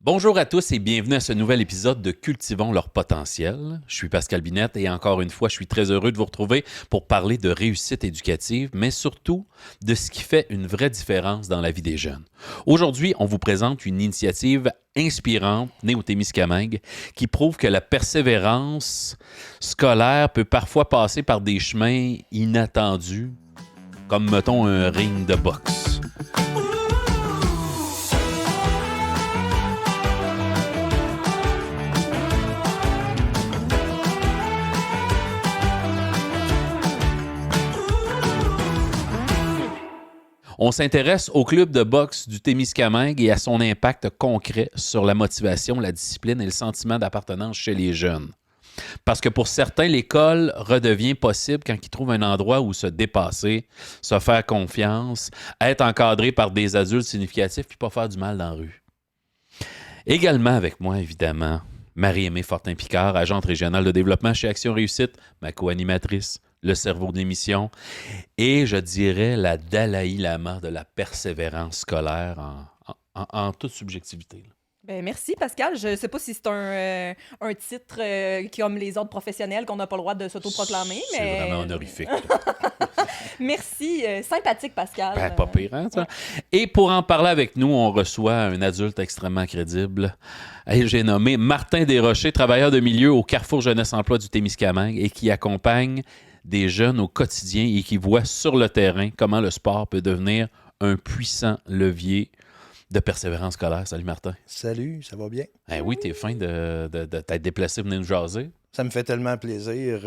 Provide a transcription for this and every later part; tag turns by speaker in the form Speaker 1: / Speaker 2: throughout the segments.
Speaker 1: Bonjour à tous et bienvenue à ce nouvel épisode de Cultivons leur potentiel. Je suis Pascal Binette et encore une fois, je suis très heureux de vous retrouver pour parler de réussite éducative, mais surtout de ce qui fait une vraie différence dans la vie des jeunes. Aujourd'hui, on vous présente une initiative inspirante née au Témiscamingue qui prouve que la persévérance scolaire peut parfois passer par des chemins inattendus, comme mettons un ring de boxe. On s'intéresse au club de boxe du Témiscamingue et à son impact concret sur la motivation, la discipline et le sentiment d'appartenance chez les jeunes. Parce que pour certains, l'école redevient possible quand ils trouvent un endroit où se dépasser, se faire confiance, être encadré par des adultes significatifs puis pas faire du mal dans la rue. Également avec moi, évidemment, Marie-Aimée Fortin-Picard, agente régionale de développement chez Action Réussite, ma co-animatrice, le cerveau de l'émission, et je dirais la Dalai Lama de la persévérance scolaire en toute subjectivité.
Speaker 2: Ben, merci, Pascal. Je ne sais pas si c'est un titre comme les autres professionnels qu'on n'a pas le droit de s'autoproclamer, mais...
Speaker 1: C'est vraiment honorifique.
Speaker 2: Merci. Sympathique, Pascal.
Speaker 1: Ben, pas pire, hein, ça?
Speaker 2: Ouais.
Speaker 1: Et pour en parler avec nous, on reçoit un adulte extrêmement crédible. Et j'ai nommé Martin Desrochers, travailleur de milieu au Carrefour Jeunesse Emploi du Témiscamingue et qui accompagne des jeunes au quotidien et qui voit sur le terrain comment le sport peut devenir un puissant levier de persévérance scolaire. Salut Martin.
Speaker 3: Salut, ça va bien?
Speaker 1: Eh oui, t'es fin de t'être déplacé, venir nous jaser.
Speaker 3: Ça me fait tellement plaisir.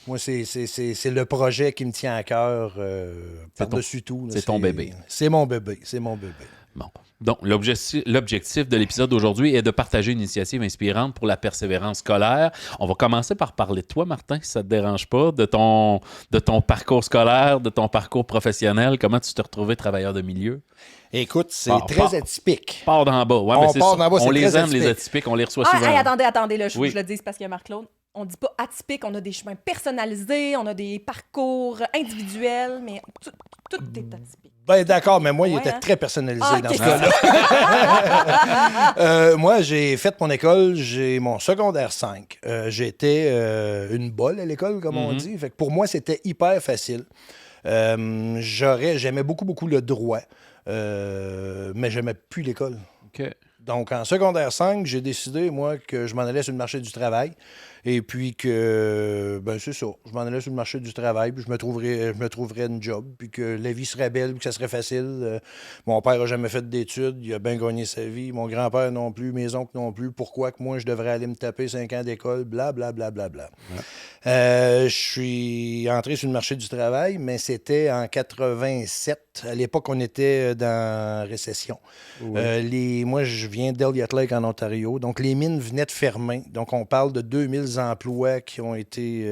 Speaker 3: Moi, c'est le projet qui me tient à cœur par-dessus tout. Là.
Speaker 1: C'est ton bébé.
Speaker 3: C'est mon bébé, c'est mon bébé.
Speaker 1: Bon. Donc, l'objectif de l'épisode d'aujourd'hui est de partager une initiative inspirante pour la persévérance scolaire. On va commencer par parler de toi, Martin, si ça ne te dérange pas, de ton parcours scolaire, de ton parcours professionnel. Comment tu t'es retrouvé travailleur de milieu?
Speaker 3: Écoute, c'est très atypique.
Speaker 1: Part d'en bas. Ouais,
Speaker 3: On
Speaker 1: mais c'est
Speaker 3: part
Speaker 1: ça.
Speaker 3: d'en bas,
Speaker 1: On
Speaker 3: c'est
Speaker 1: les
Speaker 3: très
Speaker 1: aime, les
Speaker 3: atypique.
Speaker 1: atypiques. On les reçoit
Speaker 2: Ah,
Speaker 1: souvent.
Speaker 2: hey, attendez, là,
Speaker 1: Oui.
Speaker 2: je le dis parce qu'il y a Marc-Claude. On dit pas atypique, on a des chemins personnalisés, on a des parcours individuels, mais tout est atypique.
Speaker 3: Ben d'accord, mais moi, il
Speaker 2: Ouais,
Speaker 3: était
Speaker 2: hein?
Speaker 3: très personnalisé
Speaker 2: Ah,
Speaker 3: dans
Speaker 2: ok.
Speaker 3: ce cas-là. Moi, j'ai fait mon école, j'ai mon secondaire 5. J'étais une bolle à l'école, comme on dit. Fait que pour moi, c'était hyper facile. J'aimais beaucoup le droit, mais j'aimais plus l'école.
Speaker 1: OK.
Speaker 3: Donc, en secondaire 5, j'ai décidé, moi, que je m'en allais sur le marché du travail. Et puis que, ben c'est ça, je m'en allais sur le marché du travail, puis je me trouverais une job, puis que la vie serait belle, puis que ça serait facile. Mon père n'a jamais fait d'études, il a bien gagné sa vie. Mon grand-père non plus, mes oncles non plus. Pourquoi que moi, je devrais aller me taper 5 ans d'école, blablabla. Je suis entré sur le marché du travail, mais c'était en 87. À l'époque, on était dans récession.
Speaker 1: Oui.
Speaker 3: Moi, je viens d'Elliott Lake en Ontario. Donc, les mines venaient de fermer. Donc, on parle de 2000 emplois qui ont été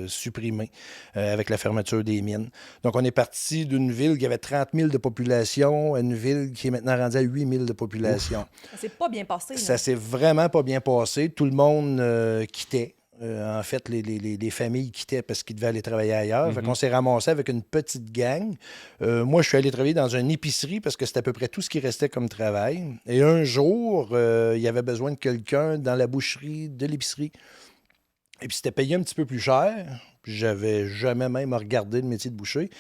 Speaker 3: supprimés avec la fermeture des mines. Donc, on est parti d'une ville qui avait 30 000 de population à une ville qui est maintenant rendue à 8 000 de population.
Speaker 2: Ça s'est pas bien passé.
Speaker 3: Ça s'est vraiment pas bien passé. Tout le monde quittait. En fait, les familles quittaient parce qu'ils devaient aller travailler ailleurs. Fait qu'on s'est ramassé avec une petite gang. Moi, je suis allé travailler dans une épicerie parce que c'était à peu près tout ce qui restait comme travail. Et un jour, il y avait besoin de quelqu'un dans la boucherie de l'épicerie. Et puis, c'était payé un petit peu plus cher. Puis, j'avais jamais même regardé le métier de boucher.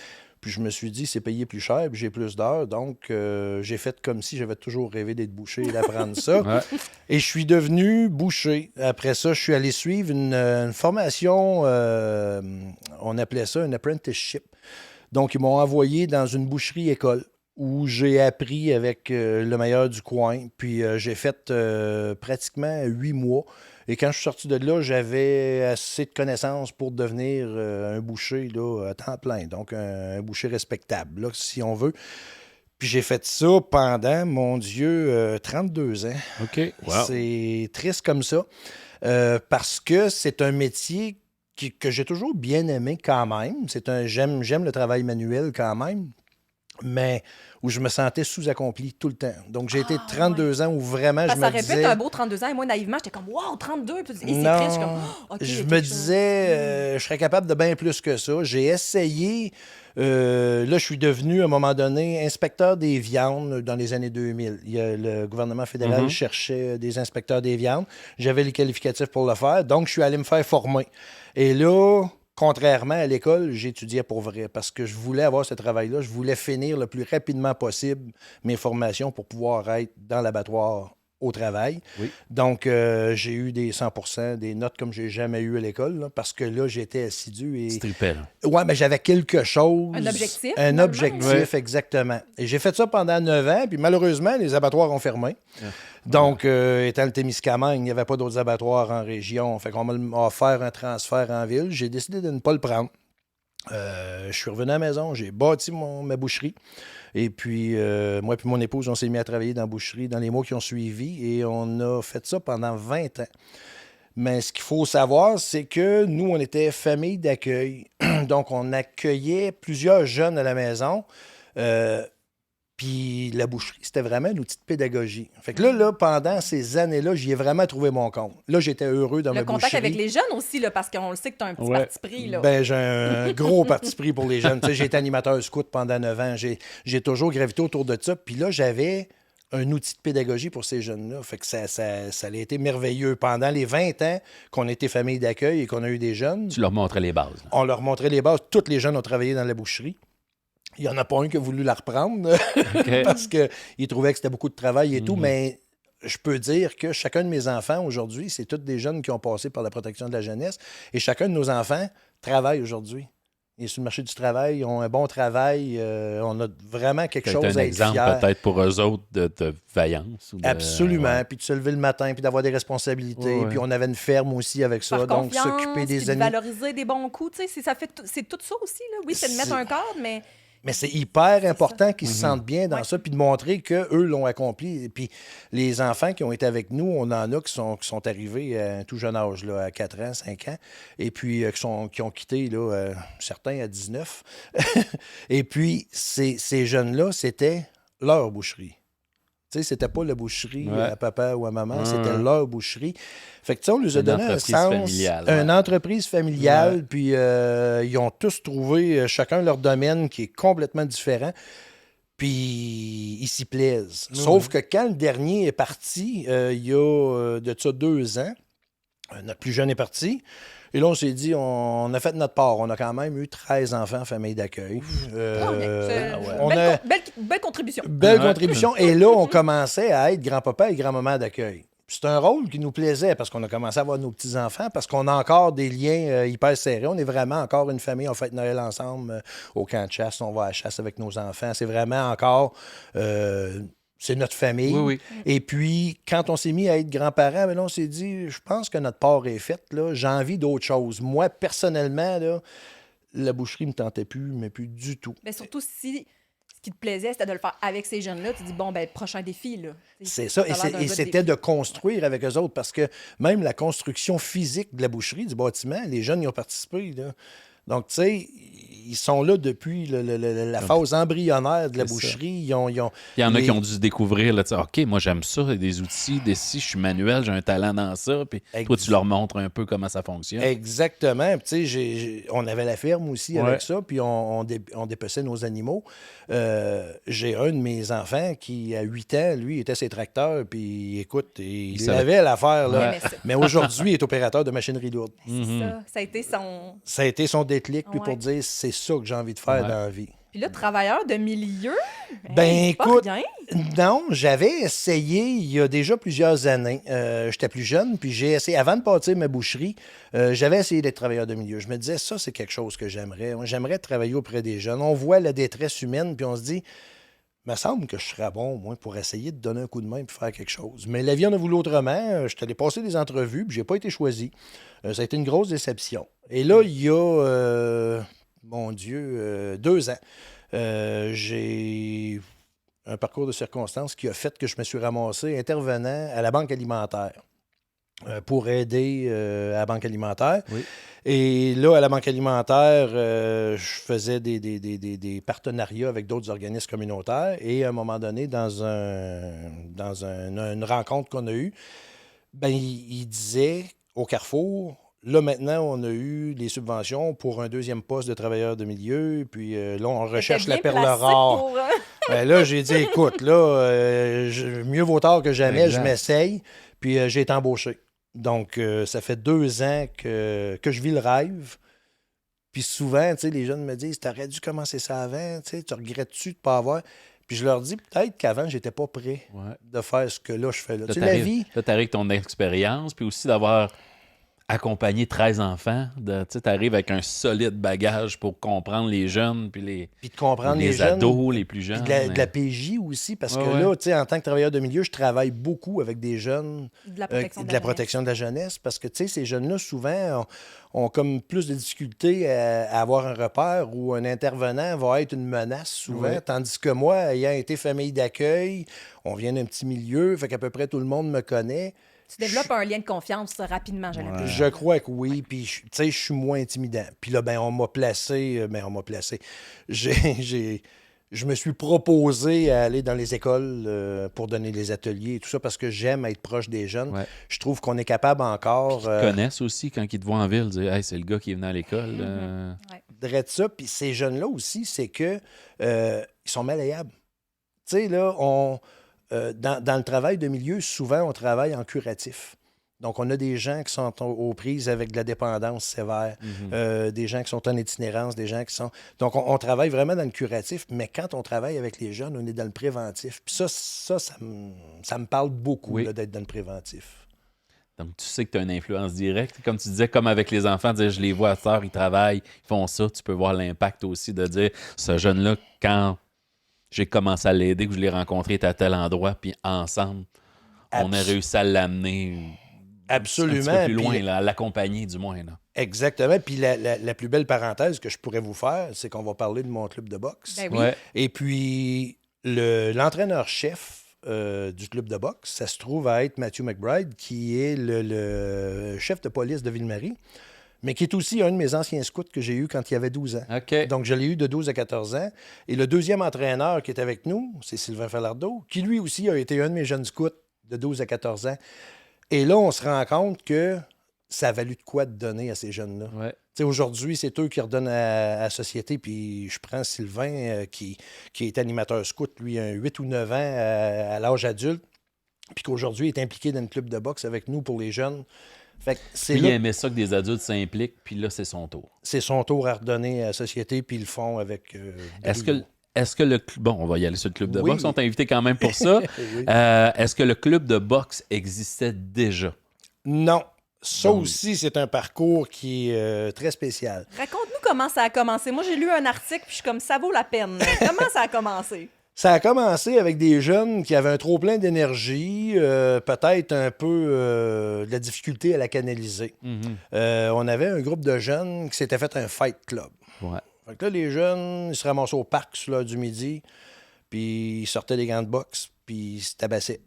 Speaker 3: Puis je me suis dit, c'est payé plus cher, puis j'ai plus d'heures. Donc, j'ai fait comme si j'avais toujours rêvé d'être boucher et d'apprendre ça.
Speaker 1: Ouais.
Speaker 3: Et je suis devenu boucher. Après ça, je suis allé suivre une formation, on appelait ça un apprenticeship. Donc, ils m'ont envoyé dans une boucherie-école où j'ai appris avec le meilleur du coin. Puis j'ai fait pratiquement 8 mois. Et quand je suis sorti de là, j'avais assez de connaissances pour devenir un boucher là, à temps plein. Donc, un boucher respectable, là, si on veut. Puis j'ai fait ça pendant, mon Dieu, 32 ans.
Speaker 1: OK. Wow.
Speaker 3: C'est triste comme ça. Parce que c'est un métier que j'ai toujours bien aimé quand même. J'aime le travail manuel quand même. mais où je me sentais sous-accompli tout le temps. Donc, j'ai été 32 ans où vraiment
Speaker 2: Parce
Speaker 3: je
Speaker 2: que ça
Speaker 3: me
Speaker 2: répète
Speaker 3: disais...
Speaker 2: un beau 32 ans. Et moi, naïvement, j'étais comme, wow, 32. Puis, et c'est triste. Je suis comme,
Speaker 3: Non,
Speaker 2: oh, OK, il y
Speaker 3: je
Speaker 2: a
Speaker 3: me
Speaker 2: quelque chose.
Speaker 3: disais, je serais capable de bien plus que ça. J'ai essayé. Là, je suis devenu, à un moment donné, inspecteur des viandes dans les années 2000. Le gouvernement fédéral cherchait des inspecteurs des viandes. J'avais les qualificatifs pour le faire, donc je suis allé me faire former. Et là, contrairement à l'école, j'étudiais pour vrai parce que je voulais avoir ce travail-là. Je voulais finir le plus rapidement possible mes formations pour pouvoir être dans l'abattoir au travail.
Speaker 1: Oui.
Speaker 3: Donc, j'ai eu des 100 des notes comme j'ai jamais eu à l'école, là, parce que là, j'étais assidu et...
Speaker 1: Stripel.
Speaker 3: Ouais, mais j'avais quelque chose.
Speaker 2: Un objectif,
Speaker 3: Un
Speaker 2: finalement.
Speaker 3: objectif, exactement. Et j'ai fait ça pendant 9 ans, puis malheureusement, les abattoirs ont fermé. Donc, étant le Témiscamingue, il n'y avait pas d'autres abattoirs en région. Fait qu'on m'a offert un transfert en ville. J'ai décidé de ne pas le prendre. Je suis revenu à la maison, j'ai bâti ma boucherie. Et puis, moi et mon épouse, on s'est mis à travailler dans la boucherie dans les mois qui ont suivi et on a fait ça pendant 20 ans. Mais ce qu'il faut savoir, c'est que nous, on était famille d'accueil. Donc, on accueillait plusieurs jeunes à la maison. Puis la boucherie, c'était vraiment un outil de pédagogie. Fait que là, pendant ces années-là, j'y ai vraiment trouvé mon compte. Là, j'étais heureux dans ma
Speaker 2: Le
Speaker 3: boucherie.
Speaker 2: contact avec les jeunes aussi, là, parce qu'on le sait que tu as un petit parti pris. Là.
Speaker 3: Ben, j'ai un gros parti pris pour les jeunes. Tu sais, j'ai été animateur scout pendant 9 ans. J'ai toujours gravité autour de ça. Puis là, j'avais un outil de pédagogie pour ces jeunes-là. Fait que ça a été merveilleux. Pendant les 20 ans qu'on était famille d'accueil et qu'on a eu des jeunes,
Speaker 1: Tu leur montrais les bases. Là.
Speaker 3: on leur montrait les bases. Tous les jeunes ont travaillé dans la boucherie. Il n'y en a pas un qui a voulu la reprendre parce qu'il trouvait que c'était beaucoup de travail et tout, mais je peux dire que chacun de mes enfants aujourd'hui, c'est tous des jeunes qui ont passé par la protection de la jeunesse et chacun de nos enfants travaille aujourd'hui. Ils sont sur le marché du travail, ils ont un bon travail, on a vraiment quelque chose
Speaker 1: un
Speaker 3: à être
Speaker 1: exemple
Speaker 3: fier.
Speaker 1: peut-être pour eux autres de vaillance. Ou de,
Speaker 3: Absolument. Puis de se lever le matin, puis d'avoir des responsabilités. Puis on avait une ferme aussi avec ça.
Speaker 2: Par
Speaker 3: Donc,
Speaker 2: confiance,
Speaker 3: s'occuper
Speaker 2: puis
Speaker 3: des
Speaker 2: de
Speaker 3: animaux.
Speaker 2: valoriser des bons coups. Tu sais, c'est tout ça aussi. Là. Oui, c'est de mettre un cadre, mais...
Speaker 3: Mais c'est hyper important qu'ils se sentent bien dans ça, puis de montrer qu'eux l'ont accompli. Et puis les enfants qui ont été avec nous, on en a qui sont arrivés à un tout jeune âge, là, à 4 ans, 5 ans, et puis qui ont quitté, là, certains à 19. Et puis ces jeunes-là, c'était leur boucherie. Tu sais, c'était pas la boucherie à papa ou à maman, c'était leur boucherie. Fait que, tu sais, on nous a donné un sens, une entreprise familiale, puis ils ont tous trouvé chacun leur domaine qui est complètement différent, puis ils s'y plaisent. Sauf que quand le dernier est parti, il y a de ça 2 ans, notre plus jeune est parti, et là, on s'est dit, on a fait notre part. On a quand même eu 13 enfants en famille d'accueil.
Speaker 2: Belle contribution.
Speaker 3: Belle contribution. Et là, on commençait à être grand-papa et grand-maman d'accueil. C'est un rôle qui nous plaisait parce qu'on a commencé à avoir nos petits-enfants, parce qu'on a encore des liens hyper serrés. On est vraiment encore une famille. On fête Noël ensemble au camp de chasse. On va à la chasse avec nos enfants. C'est vraiment encore... c'est notre famille.
Speaker 1: Oui.
Speaker 3: Et puis, quand on s'est mis à être grands-parents, là, on s'est dit, je pense que notre part est faite. Là. J'ai envie d'autre chose. Moi, personnellement, là, la boucherie ne me tentait plus, mais plus du tout.
Speaker 2: Mais surtout si ce qui te plaisait, c'était de le faire avec ces jeunes-là, tu dis, bon, ben prochain défi. Là.
Speaker 3: C'est ça. Et c'était de construire avec eux autres, parce que même la construction physique de la boucherie, du bâtiment, les jeunes y ont participé. Là. Donc, tu sais, ils sont là depuis la phase embryonnaire de la boucherie. Il y en a
Speaker 1: qui ont dû se découvrir, là, OK, moi j'aime ça, des outils, si je suis manuel, j'ai un talent dans ça. Puis toi, tu leur montres un peu comment ça fonctionne.
Speaker 3: Exactement. Tu sais, on avait la ferme aussi avec ça, puis on dépeçait nos animaux. J'ai un de mes enfants qui, à 8 ans, lui, était ses tracteurs, puis écoute, il avait l'affaire. Là. Mais aujourd'hui, il est opérateur de machinerie lourde.
Speaker 2: Ça a été son...
Speaker 3: Ça a été son déclic, lui, pour dire, c'est ça que j'ai envie de faire dans la vie.
Speaker 2: Puis là, travailleur de milieu,
Speaker 3: écoute,
Speaker 2: pas rien.
Speaker 3: Non, j'avais essayé il y a déjà plusieurs années. J'étais plus jeune, puis j'ai essayé, avant de partir ma boucherie, j'avais essayé d'être travailleur de milieu. Je me disais, ça, c'est quelque chose que j'aimerais. J'aimerais travailler auprès des jeunes. On voit la détresse humaine, puis on se dit, il me semble que je serais bon, moi, pour essayer de donner un coup de main et faire quelque chose. Mais la vie en a voulu autrement. Je suis allé passer des entrevues, puis j'ai pas été choisi. Ça a été une grosse déception. Et là, il y a, 2 ans, j'ai un parcours de circonstances qui a fait que je me suis ramassé intervenant à la Banque alimentaire. pour aider à la Banque alimentaire.
Speaker 1: Oui.
Speaker 3: Et là, à la Banque alimentaire, je faisais des partenariats avec d'autres organismes communautaires. Et à un moment donné, dans une rencontre qu'on a eue, ben, il disait au Carrefour, là, maintenant, on a eu les subventions pour un deuxième poste de travailleur de milieu. Puis là, on recherche la perle rare. Ben, là, j'ai dit, écoute, là, mieux vaut tard que jamais,
Speaker 1: Exact.
Speaker 3: je m'essaye. Puis j'ai été embauché. Donc, ça fait 2 ans que je vis le rêve. Puis souvent, tu sais, les jeunes me disent, t'aurais dû commencer ça avant, tu sais, tu regrettes-tu de ne pas avoir... Puis je leur dis, peut-être qu'avant, j'étais pas prêt de faire ce que là, je fais là. Tu sais, la vie...
Speaker 1: Là, t'arrives avec ton expérience, puis aussi d'avoir accompagné 13 enfants. Tu sais, t'arrives avec un solide bagage pour comprendre les jeunes, puis
Speaker 3: Puis de comprendre les jeunes,
Speaker 1: ados, les plus
Speaker 3: puis
Speaker 1: jeunes.
Speaker 3: de la PJ aussi, parce que là, tu sais, en tant que travailleur de milieu, je travaille beaucoup avec des jeunes
Speaker 2: De la protection
Speaker 3: de la protection de la jeunesse, parce que, tu sais, ces jeunes-là, souvent, ont comme plus de difficultés à avoir un repère où un intervenant va être une menace souvent, tandis que moi, ayant été famille d'accueil, on vient d'un petit milieu, fait qu'à peu près tout le monde me connaît.
Speaker 2: Tu développes un lien de confiance rapidement, j'ai l'impression.
Speaker 3: Je crois que oui, puis tu sais, je suis moins intimidant. Puis là, ben on m'a placé. Je me suis proposé à aller dans les écoles pour donner des ateliers et tout ça parce que j'aime être proche des jeunes.
Speaker 1: Ouais.
Speaker 3: Je trouve qu'on est capable encore...
Speaker 1: Ils te connaissent aussi quand ils te voient en ville, dire hey, c'est le gars qui est venu à l'école.
Speaker 3: De ça, puis ces jeunes-là aussi, c'est que ils sont malléables. Tu sais, là, dans le travail de milieu, souvent, on travaille en curatif. Donc, on a des gens qui sont aux prises avec de la dépendance sévère, des gens qui sont en itinérance, des gens qui sont... Donc, on travaille vraiment dans le curatif, mais quand on travaille avec les jeunes, on est dans le préventif. Puis ça me parle beaucoup là, d'être dans le préventif.
Speaker 1: Donc, tu sais que tu as une influence directe. Comme tu disais, comme avec les enfants, dire je les vois à cette heure, ils travaillent, ils font ça. Tu peux voir l'impact aussi de dire ce jeune-là, quand j'ai commencé à l'aider, que je l'ai rencontré, il était à tel endroit, puis ensemble, on a réussi à l'amener
Speaker 3: Absolument.
Speaker 1: un petit peu plus loin, là, à l'accompagner du moins. Là.
Speaker 3: Exactement. Puis la plus belle parenthèse que je pourrais vous faire, c'est qu'on va parler de mon club de boxe.
Speaker 2: Ben oui.
Speaker 1: Ouais.
Speaker 3: Et puis, l'entraîneur-chef du club de boxe, ça se trouve à être Matthew McBride, qui est le chef de police de Ville-Marie, mais qui est aussi un de mes anciens scouts que j'ai eu quand il avait 12 ans.
Speaker 1: OK.
Speaker 3: Donc, je l'ai eu de 12 à 14 ans. Et le deuxième entraîneur qui est avec nous, c'est Sylvain Falardeau, qui lui aussi a été un de mes jeunes scouts de 12 à 14 ans. Et là, on se rend compte que ça a valu de quoi de donner à ces jeunes-là.
Speaker 1: Ouais.
Speaker 3: Tu sais, aujourd'hui, c'est eux qui redonnent à la société. Puis je prends Sylvain, qui est animateur scout, lui, 8 ou 9 ans à l'âge adulte, puis qu'aujourd'hui est impliqué dans le club de boxe avec nous pour les jeunes. Fait que c'est
Speaker 1: Puis
Speaker 3: là,
Speaker 1: il aimait ça que des adultes s'impliquent, puis là, c'est son tour.
Speaker 3: c'est son tour à redonner à la société, puis ils le font avec
Speaker 1: Est-ce
Speaker 3: brio.
Speaker 1: que le club... Bon, on va y aller sur le club de
Speaker 3: Oui.
Speaker 1: boxe. On t'a invité quand même pour ça.
Speaker 3: Oui.
Speaker 1: Est-ce que le club de boxe existait déjà?
Speaker 3: Non. Ça
Speaker 1: Donc-
Speaker 3: aussi, c'est un parcours qui est très spécial.
Speaker 2: Raconte-nous comment ça a commencé. Moi, j'ai lu un article, puis je suis comme, ça vaut la peine. Comment ça a commencé?
Speaker 3: Ça a commencé avec des jeunes qui avaient un trop-plein d'énergie, peut-être un peu de la difficulté à la canaliser. On avait un groupe de jeunes qui s'était fait un fight club.
Speaker 1: Ouais.
Speaker 3: Fait que là, les jeunes, ils se ramassaient au parc sur l'heure du midi, puis ils sortaient des gants de boxe, puis ils se tabassaient.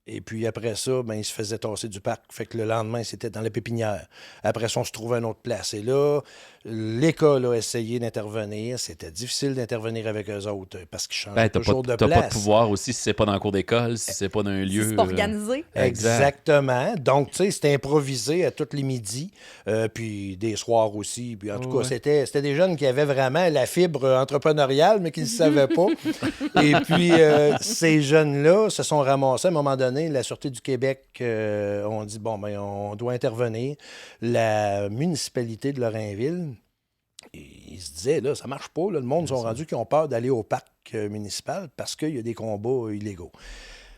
Speaker 3: Et puis après ça, ben, ils se faisaient tasser du parc. Fait que le lendemain, c'était dans la pépinière. Après ça, on se trouvait à une autre place. Et là, l'école a essayé d'intervenir. C'était difficile d'intervenir avec eux autres parce qu'ils changeaient
Speaker 1: Ben, t'as
Speaker 3: toujours
Speaker 1: pas,
Speaker 3: de
Speaker 1: t'as
Speaker 3: place.
Speaker 1: pas de pouvoir aussi si c'est pas dans le cours d'école, si c'est pas dans un lieu.
Speaker 2: C'est pas organisé.
Speaker 3: Exactement. Donc, tu sais, c'était improvisé à tous les midis, puis des soirs aussi. Puis en tout cas, c'était des jeunes qui avaient vraiment la fibre entrepreneuriale, mais qui ne le savaient pas. Et puis, ces jeunes-là se sont ramassés à un moment donné. La Sûreté du Québec, on dit, bon, ben, on doit intervenir. La municipalité de Lorrainville, ils se disaient, là, ça marche pas. Là, le monde sont rendus qui ont peur d'aller au parc municipal parce qu'il y a des combats illégaux.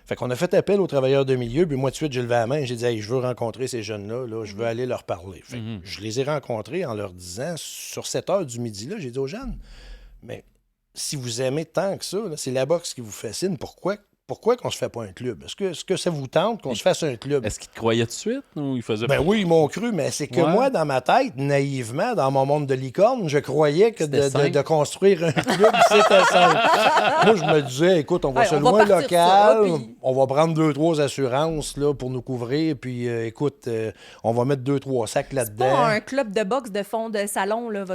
Speaker 3: Fait qu'on a fait appel aux travailleurs de milieu, puis moi, tout de suite, j'ai levé la main et j'ai dit, hey, je veux rencontrer ces jeunes-là, là, je veux aller leur parler. Fait que je les ai rencontrés en leur disant, sur cette heure du midi-là, j'ai dit aux jeunes, mais si vous aimez tant que ça, là, c'est la boxe qui vous fascine, pourquoi pourquoi qu'on se fait pas un club? Est-ce que ça vous tente qu'on se fasse un club?
Speaker 1: Est-ce qu'il te croyait tout de suite ou il faisait
Speaker 3: Ben oui, ils m'ont cru, mais c'est que moi, dans ma tête, naïvement, dans mon monde de licorne, je croyais que de construire un club, c'était simple. Moi, je me disais, écoute, on va se louer un local, on va prendre 2-3 assurances là, pour nous couvrir, puis écoute, on va mettre 2-3 sacs là-dedans.
Speaker 2: C'est pas un club de boxe de fond de salon, là,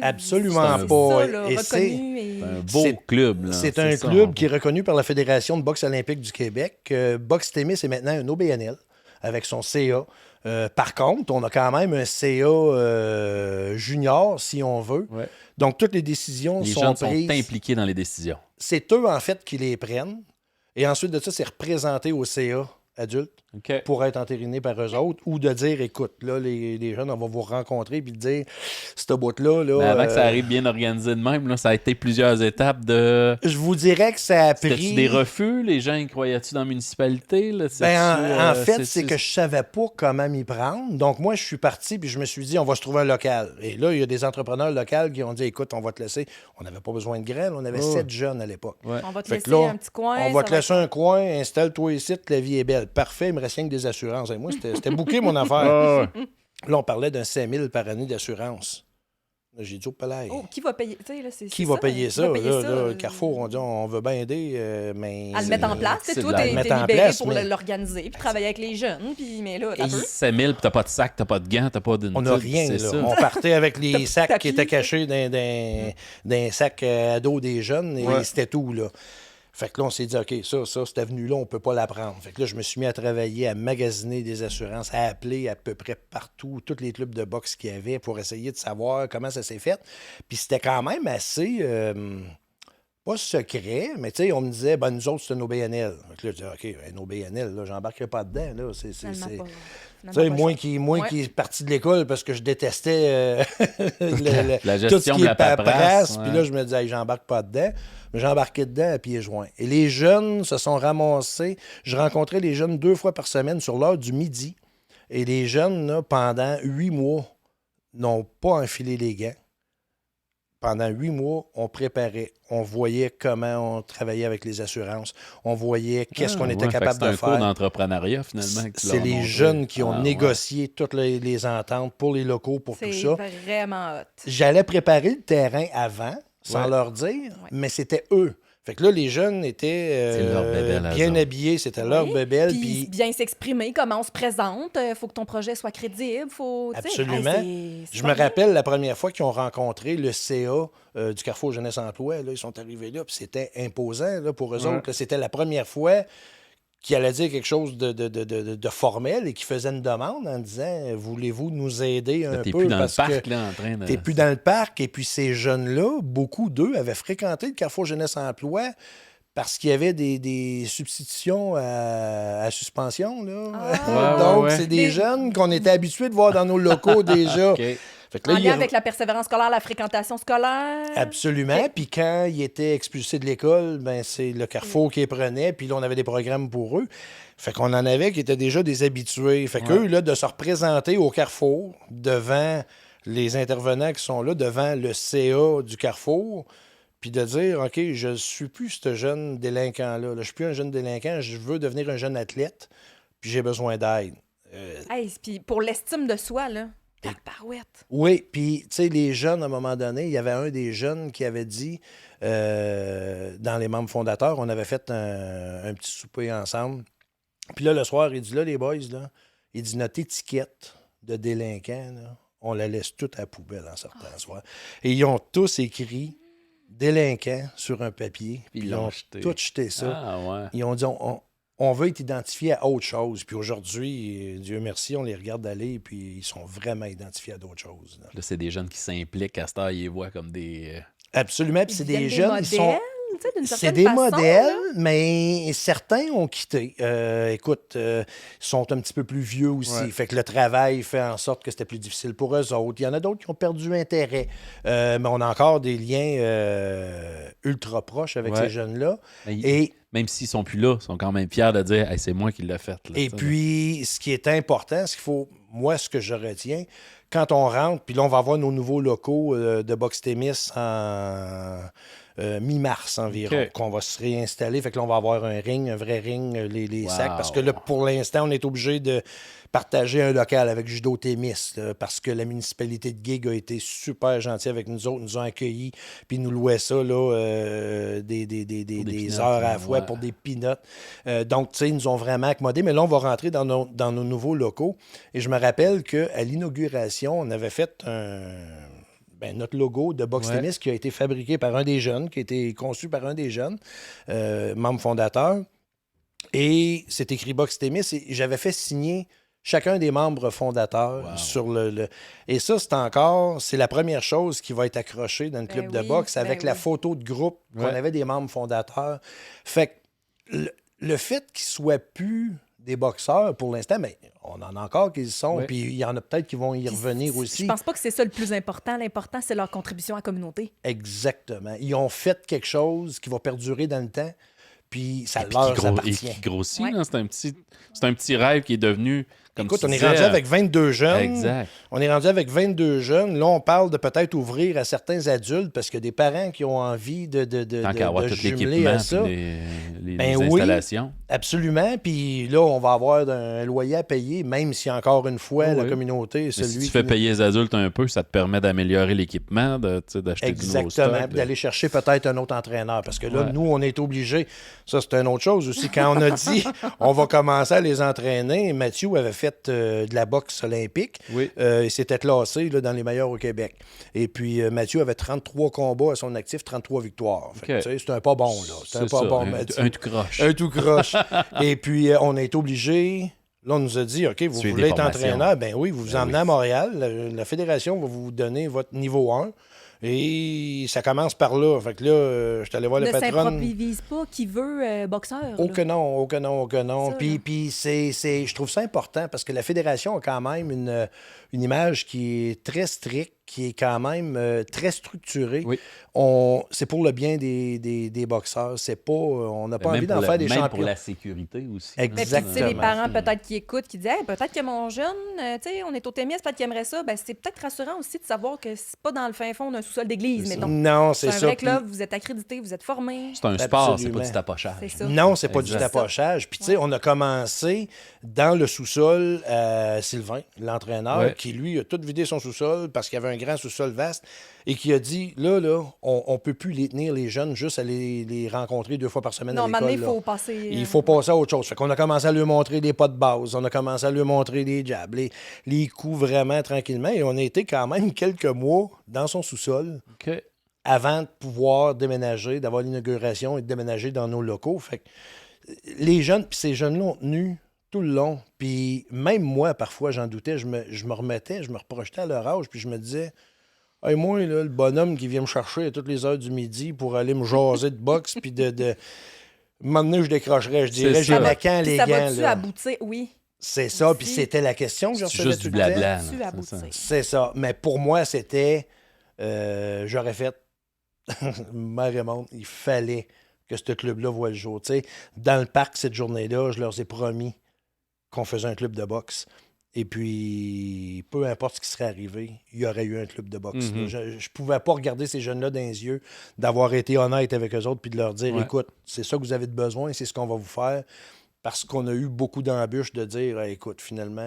Speaker 3: Absolument
Speaker 2: c'est
Speaker 3: pas.
Speaker 2: Ça, là, reconnu
Speaker 1: c'est un beau club. Là.
Speaker 3: C'est un club qui est reconnu par la Fédération de boxe olympique du Québec. Boxe Témis est maintenant un OBNL avec son CA. Par contre, on a quand même un CA junior, si on veut.
Speaker 1: Ouais.
Speaker 3: Donc, toutes les décisions
Speaker 1: les
Speaker 3: sont
Speaker 1: jeunes
Speaker 3: prises.
Speaker 1: sont impliqués dans les décisions.
Speaker 3: C'est eux, en fait, qui les prennent. Et ensuite de ça, c'est représenté au CA adulte pour être entériné par eux autres ou de dire, écoute, là, les jeunes, on va vous rencontrer puis de dire, cette boîte-là... Là,
Speaker 1: mais avant que ça arrive bien organisé de même, là, ça a été plusieurs étapes de...
Speaker 3: Je vous dirais que ça a pris...
Speaker 1: C'était-tu des refus? Les gens, ils croyaient-tu dans la municipalité? Là?
Speaker 3: En fait, c'est que je savais pas comment m'y prendre. Donc, moi, je suis parti puis je me suis dit, on va se trouver un local. Et là, il y a des entrepreneurs locaux qui ont dit, écoute, on va te laisser... On n'avait pas besoin de grêle, on avait 7 jeunes à l'époque.
Speaker 2: Ouais. On va te laisser un petit coin.
Speaker 3: On va te laisser un coin, installe-toi ici, la vie est belle. Parfait, il me reste rien que des assurances. Et moi, c'était bouqué, mon affaire. Là, on parlait d'un 5 000 par année d'assurance. Là, j'ai dit au palais.
Speaker 2: Oh, qui va payer?
Speaker 3: Qui va payer ça? Là, Carrefour, on dit on veut bien aider, mais...
Speaker 2: À le mettre en place. Toi, t'es libéré pour l'organiser, puis travailler avec les jeunes. Puis, mais là, t'as peu.
Speaker 1: 5 000, puis t'as pas de sac, t'as pas de gants, t'as pas de...
Speaker 3: On n'a rien, là. Ça. On partait avec les sacs qui étaient cachés dans un sac à dos des jeunes, et c'était tout, là. Fait que là, on s'est dit, OK, cette avenue-là, on ne peut pas la prendre. Fait que là, je me suis mis à travailler, à magasiner des assurances, à appeler à peu près partout, tous les clubs de boxe qu'il y avait pour essayer de savoir comment ça s'est fait. Puis c'était quand même assez, pas secret, mais tu sais, on me disait, ben nous autres, c'est un OBNL. Fait que là, je disais, OK, un OBNL, là, j'embarquerai pas dedans, là. Tu sais, moi qui est parti de l'école parce que je détestais
Speaker 1: la gestion
Speaker 3: tout ce qui
Speaker 1: de la
Speaker 3: est paperasse.
Speaker 1: Ouais.
Speaker 3: Puis là, je me disais, hey, j'embarque pas dedans. Mais j'embarquais dedans à pieds joints. Et les jeunes se sont ramassés. Je rencontrais les jeunes 2 fois par semaine sur l'heure du midi. Et les jeunes, là, pendant 8 mois, n'ont pas enfilé les gants. Pendant 8 mois, on préparait. On voyait comment on travaillait avec les assurances. On voyait qu'est-ce qu'on était capable de faire.
Speaker 1: C'est un cours d'entrepreneuriat, finalement.
Speaker 3: C'est les jeunes qui ont négocié toutes les ententes pour les locaux, pour tout ça.
Speaker 2: C'est vraiment hot.
Speaker 3: J'allais préparer le terrain avant, sans leur dire, mais c'était eux. Fait que là, les jeunes étaient bien habillés, c'était leur bébelle.
Speaker 2: Puis bien s'exprimer, comment on se présente. Il faut que ton projet soit crédible.
Speaker 3: Absolument. Je me rappelle la première fois qu'ils ont rencontré le CA du Carrefour Jeunesse Emploi. Là, ils sont arrivés là, puis c'était imposant là, pour eux autres. Là, c'était la première fois qui allait dire quelque chose de formel et qui faisait une demande en disant « Voulez-vous nous aider un peu? »
Speaker 1: T'es plus dans le parc, là, en train de...
Speaker 3: T'es plus dans le parc. Et puis ces jeunes-là, beaucoup d'eux avaient fréquenté le Carrefour Jeunesse Emploi parce qu'il y avait des substitutions à suspension. Là. Donc, c'est des jeunes qu'on était habitués de voir dans nos locaux déjà.
Speaker 2: Fait que là, en lien avec la persévérance scolaire, la fréquentation scolaire.
Speaker 3: Absolument. Puis quand ils étaient expulsés de l'école, ben c'est le Carrefour qui les prenait. Puis là, on avait des programmes pour eux. Fait qu'on en avait qui étaient déjà des habitués. Fait qu'eux, là, de se représenter au Carrefour devant les intervenants qui sont là, devant le CA du Carrefour, puis de dire, OK, je ne suis plus ce jeune délinquant-là. Je ne suis plus un jeune délinquant. Je veux devenir un jeune athlète. Puis j'ai besoin d'aide.
Speaker 2: Puis pour l'estime de soi, là. La parouette.
Speaker 3: Oui, puis, tu sais, les jeunes, à un moment donné, il y avait un des jeunes qui avait dit, dans les membres fondateurs, on avait fait un petit souper ensemble. Puis là, le soir, il dit, là, les boys, là, il dit, notre étiquette de délinquant, là, on la laisse toute à la poubelle en sortant ce soir. Et ils ont tous écrit délinquant sur un papier. Puis ils ont tout jeté ça. Ils ont dit, on veut être identifié à autre chose. Puis aujourd'hui, Dieu merci, on les regarde aller, puis ils sont vraiment identifiés à d'autres choses.
Speaker 1: Là, c'est des jeunes qui s'impliquent. À cette heure, ils les voient comme des...
Speaker 3: Absolument. Puis c'est des jeunes qui sont... C'est
Speaker 2: des
Speaker 3: modèles, là. Mais certains ont quitté. Écoute, ils sont un petit peu plus vieux aussi. Ouais. Fait que le travail fait en sorte que c'était plus difficile pour eux autres. Il y en a d'autres qui ont perdu intérêt. Mais on a encore des liens ultra proches avec ces jeunes-là. Et
Speaker 1: même s'ils sont plus là, ils sont quand même fiers de dire hey, c'est moi qui l'ai fait. Là,
Speaker 3: et puis, ce qui est important, c'est qu'il faut... Moi, ce que je retiens, quand on rentre, puis là, on va avoir nos nouveaux locaux de Box Témis en mi-mars environ,
Speaker 1: OK.
Speaker 3: qu'on va se réinstaller. Fait que là, on va avoir un vrai ring, les
Speaker 1: Wow.
Speaker 3: sacs. Parce que là, pour l'instant, on est obligé de partager un local avec Judo Témis, là, parce que la municipalité de Gig a été super gentille avec nous autres, nous ont accueillis, puis nous louait ça là, des
Speaker 1: peanuts,
Speaker 3: heures à la fois
Speaker 1: ouais.
Speaker 3: pour des peanuts. Donc, tu sais, ils nous ont vraiment accommodés. Mais là, on va rentrer dans nos nouveaux locaux. Et je me rappelle qu'à l'inauguration, on avait fait notre logo de Box
Speaker 1: Ouais.
Speaker 3: Témis qui a été fabriqué par un des jeunes, qui a été conçu par un des jeunes, membre fondateur. Et c'est écrit Box Témis. Et j'avais fait signer chacun des membres fondateurs
Speaker 1: Wow.
Speaker 3: sur le... Et ça, c'est la première chose qui va être accrochée dans le club de
Speaker 2: oui,
Speaker 3: boxe
Speaker 2: ben
Speaker 3: avec la
Speaker 2: oui.
Speaker 3: photo de groupe qu'on
Speaker 1: Ouais.
Speaker 3: avait des membres fondateurs. Fait que le fait qu'ils ne soient plus des boxeurs pour l'instant, mais on en a encore qui y sont,
Speaker 1: Ouais.
Speaker 3: puis il y en a peut-être qui vont y
Speaker 2: Puis
Speaker 3: revenir
Speaker 2: Je
Speaker 3: aussi.
Speaker 2: pense pas que c'est ça le plus important. L'important, c'est leur contribution à la communauté.
Speaker 3: Exactement. Ils ont fait quelque chose qui va perdurer dans le temps, puis ça
Speaker 1: Et puis
Speaker 3: leur
Speaker 1: et
Speaker 3: appartient.
Speaker 1: qui grossit.
Speaker 2: Ouais.
Speaker 1: là. C'est un petit rêve qui est devenu, comme
Speaker 3: Écoute,
Speaker 1: tu
Speaker 3: on est
Speaker 1: disais,
Speaker 3: rendu avec 22 jeunes.
Speaker 1: Exact.
Speaker 3: On est rendu avec 22 jeunes. Là, on parle de peut-être ouvrir à certains adultes parce qu'il y a des parents qui ont envie de
Speaker 1: Tant qu'à avoir tout
Speaker 3: jumeler
Speaker 1: l'équipement
Speaker 3: à
Speaker 1: puis
Speaker 3: ça.
Speaker 1: les
Speaker 3: Ben oui.
Speaker 1: installations.
Speaker 3: Absolument. Puis là, on va avoir un loyer à payer, même si encore une fois,
Speaker 1: Oui,
Speaker 3: la
Speaker 1: oui.
Speaker 3: communauté,
Speaker 1: Mais
Speaker 3: celui
Speaker 1: si tu
Speaker 3: qui
Speaker 1: fais
Speaker 3: nous-
Speaker 1: payer les adultes un peu, ça te permet d'améliorer l'équipement, d'acheter du nouveau
Speaker 3: Exactement.
Speaker 1: stock.
Speaker 3: Puis d'aller chercher peut-être un autre entraîneur. Parce que là,
Speaker 1: Ouais.
Speaker 3: nous, on est obligés. Ça, c'est une autre chose aussi. Quand on a dit on va commencer à les entraîner, Mathieu avait fait de la boxe olympique.
Speaker 1: Oui.
Speaker 3: Il s'était classé là, dans les meilleurs au Québec. Et puis, Mathieu avait 33 combats à son actif, 33 victoires. Fait que,
Speaker 1: OK.
Speaker 3: tu sais, c'est un pas bon, là. C'est un pas
Speaker 1: ça,
Speaker 3: bon, Mathieu.
Speaker 1: un tout croche.
Speaker 3: Un tout croche. Et puis, on est obligé. Là, on nous a dit, OK, vous
Speaker 1: Suivre
Speaker 3: voulez
Speaker 1: des
Speaker 3: être
Speaker 1: formations.
Speaker 3: entraîneur? Ben oui, vous vous
Speaker 1: Ben
Speaker 3: emmenez
Speaker 1: oui.
Speaker 3: à Montréal. La fédération va vous donner votre niveau 1. Et ça commence par là. Fait que là, je suis allé voir
Speaker 2: Ne
Speaker 3: le patron.
Speaker 2: s'improvise pas qui veut boxeur.
Speaker 3: Oh
Speaker 2: là.
Speaker 3: que non, oh que non, oh que non.
Speaker 2: Ça,
Speaker 3: Puis je trouve ça important parce que la fédération a quand même une image qui est très stricte, qui est quand même très structurée.
Speaker 1: Oui.
Speaker 3: C'est pour le bien des boxeurs. C'est pas, on n'a pas
Speaker 1: Même
Speaker 3: envie
Speaker 1: pour
Speaker 3: d'en faire des
Speaker 1: même
Speaker 3: champions.
Speaker 1: pour la sécurité aussi.
Speaker 2: Mais puis, tu sais, les
Speaker 3: Exactement.
Speaker 2: parents peut-être qui écoutent, qui disent hey, peut-être que mon jeune, tu sais, on est au Témis, peut-être qu'il aimerait ça. Ben, c'est peut-être rassurant aussi de savoir que c'est pas dans le fin fond d'un sous-sol d'église,
Speaker 1: C'est ça.
Speaker 2: mettons.
Speaker 3: Non,
Speaker 2: C'est
Speaker 3: c'est
Speaker 2: un
Speaker 3: ça.
Speaker 2: vrai
Speaker 3: Puis-
Speaker 2: club, vous êtes accrédité, vous êtes formé.
Speaker 1: C'est un sport, c'est pas
Speaker 3: Absolument.
Speaker 1: du tapochage.
Speaker 2: C'est ça.
Speaker 3: Non, c'est pas du
Speaker 1: Exact.
Speaker 3: tapochage. Puis, tu sais, on a commencé dans le sous-sol à Sylvain, l'entraîneur,
Speaker 1: Ouais.
Speaker 3: qui, lui, a tout vidé son sous-sol parce qu'il y avait un grand sous-sol vaste et qui a dit, là, on peut plus les tenir, les jeunes, juste à les rencontrer 2 fois par semaine
Speaker 2: Non,
Speaker 3: à
Speaker 2: maintenant,
Speaker 3: l'école.
Speaker 2: il
Speaker 3: là.
Speaker 2: faut passer.
Speaker 3: Il faut passer à autre chose. Fait qu'on a commencé à lui montrer des pas de base. On a commencé à lui montrer les jabs, les coups vraiment tranquillement. Et on a été quand même quelques mois dans son sous-sol
Speaker 1: OK.
Speaker 3: avant de pouvoir déménager, d'avoir l'inauguration et de déménager dans nos locaux. Fait que les jeunes, puis ces jeunes-là ont tenu tout le long. Puis même moi, parfois, j'en doutais. Je me remettais, je me reprojetais à leur âge, puis je me disais... Hey, moi, là, le bonhomme qui vient me chercher à toutes les heures du midi pour aller me jaser de boxe, puis de... Maintenant, je décrocherais. Je dirais,
Speaker 1: C'est
Speaker 3: j'ai
Speaker 1: ça.
Speaker 3: ma camp,
Speaker 2: Puis
Speaker 3: les
Speaker 2: ça
Speaker 3: gants.
Speaker 2: va-tu
Speaker 3: là.
Speaker 2: aboutir? Oui.
Speaker 3: C'est ça, puis
Speaker 2: Si.
Speaker 3: c'était la question que je
Speaker 1: C'est
Speaker 3: recevais
Speaker 1: juste
Speaker 3: tout
Speaker 1: du
Speaker 3: le temps.
Speaker 1: blabla.
Speaker 2: Tu
Speaker 1: là,
Speaker 2: aboutir.
Speaker 1: c'est ça.
Speaker 3: C'est ça. Mais pour moi, c'était... j'aurais fait... Mère et monde, il fallait que ce club-là voie le jour. Tu sais, dans le parc, cette journée-là, je leur ai promis qu'on faisait un club de boxe. Et puis, peu importe ce qui serait arrivé, il y aurait eu un club de boxe.
Speaker 1: Mhm.
Speaker 3: là. Je ne pouvais pas regarder ces jeunes-là dans les yeux, d'avoir été honnête avec eux autres, puis de leur dire,
Speaker 1: Ouais.
Speaker 3: écoute, c'est ça que vous avez de besoin, c'est ce qu'on va vous faire. Parce qu'on a eu beaucoup d'embûches de dire, écoute, finalement,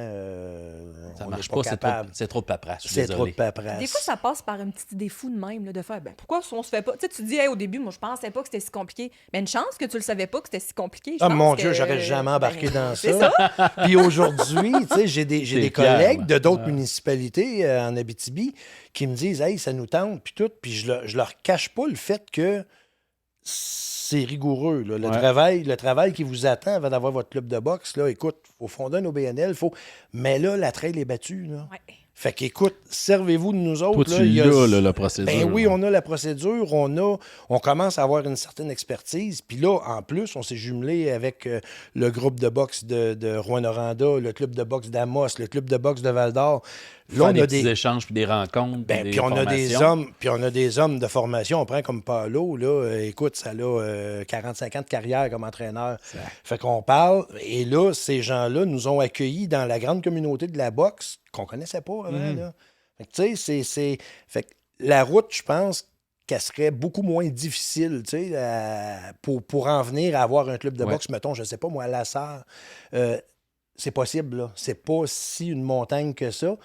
Speaker 1: Ça
Speaker 3: on
Speaker 1: marche
Speaker 3: n'est
Speaker 1: pas,
Speaker 3: capable.
Speaker 1: c'est trop de paperasse. je suis
Speaker 3: C'est trop de
Speaker 1: désolé.
Speaker 3: paperasse.
Speaker 2: Des fois, ça passe par une petite idée fou de même, là, de faire, ben pourquoi on se fait pas. Tu sais, tu dis, hey, au début, moi, je pensais pas que c'était si compliqué. Mais une chance que tu le savais pas que c'était si compliqué. Je
Speaker 3: Ah,
Speaker 2: pense
Speaker 3: mon
Speaker 2: que-
Speaker 3: Dieu, j'aurais jamais embarqué
Speaker 2: Ben,
Speaker 3: dans
Speaker 2: c'est
Speaker 3: ça.
Speaker 2: ça.
Speaker 3: Puis aujourd'hui, tu sais, j'ai des
Speaker 1: fier,
Speaker 3: collègues
Speaker 1: moi.
Speaker 3: de d'autres
Speaker 1: Ouais.
Speaker 3: municipalités en Abitibi qui me disent, hey, ça nous tente, puis tout. Puis je leur cache pas le fait que c'est rigoureux. Là. Le travail qui vous attend avant d'avoir votre club de boxe, là, écoute, il faut fonder un OBNL, mais là, la trail est battue. Là.
Speaker 2: Ouais.
Speaker 3: Fait qu'écoute, servez-vous de nous autres.
Speaker 1: Toi,
Speaker 3: là,
Speaker 1: tu
Speaker 3: il y a-
Speaker 1: l'as, là, la procédure.
Speaker 3: Ben oui, on a la procédure, on commence à avoir une certaine expertise. Puis là, en plus, on s'est jumelé avec le groupe de boxe de Rouyn-Noranda, le club de boxe d'Amos, le club de boxe de Val-d'Or. Là,
Speaker 1: Faire
Speaker 3: on
Speaker 1: des
Speaker 3: a
Speaker 1: petits
Speaker 3: des...
Speaker 1: échanges puis des rencontres.
Speaker 3: Ben,
Speaker 1: des
Speaker 3: puis on a des
Speaker 1: formations.
Speaker 3: hommes, puis on a des hommes de formation. On prend comme Paulo, là, écoute, ça a 45 ans de carrière comme entraîneur. Fait qu'on parle, et là, ces gens-là nous ont accueillis dans la grande communauté de la boxe qu'on connaissait pas avant, là. Tu sais, Fait que la route, je pense qu'elle serait beaucoup moins difficile, tu sais, pour en venir à avoir un club de
Speaker 1: Ouais.
Speaker 3: boxe, mettons, je sais pas, moi, à la Sarre. Euh, c'est possible, là. C'est pas si une montagne que ça.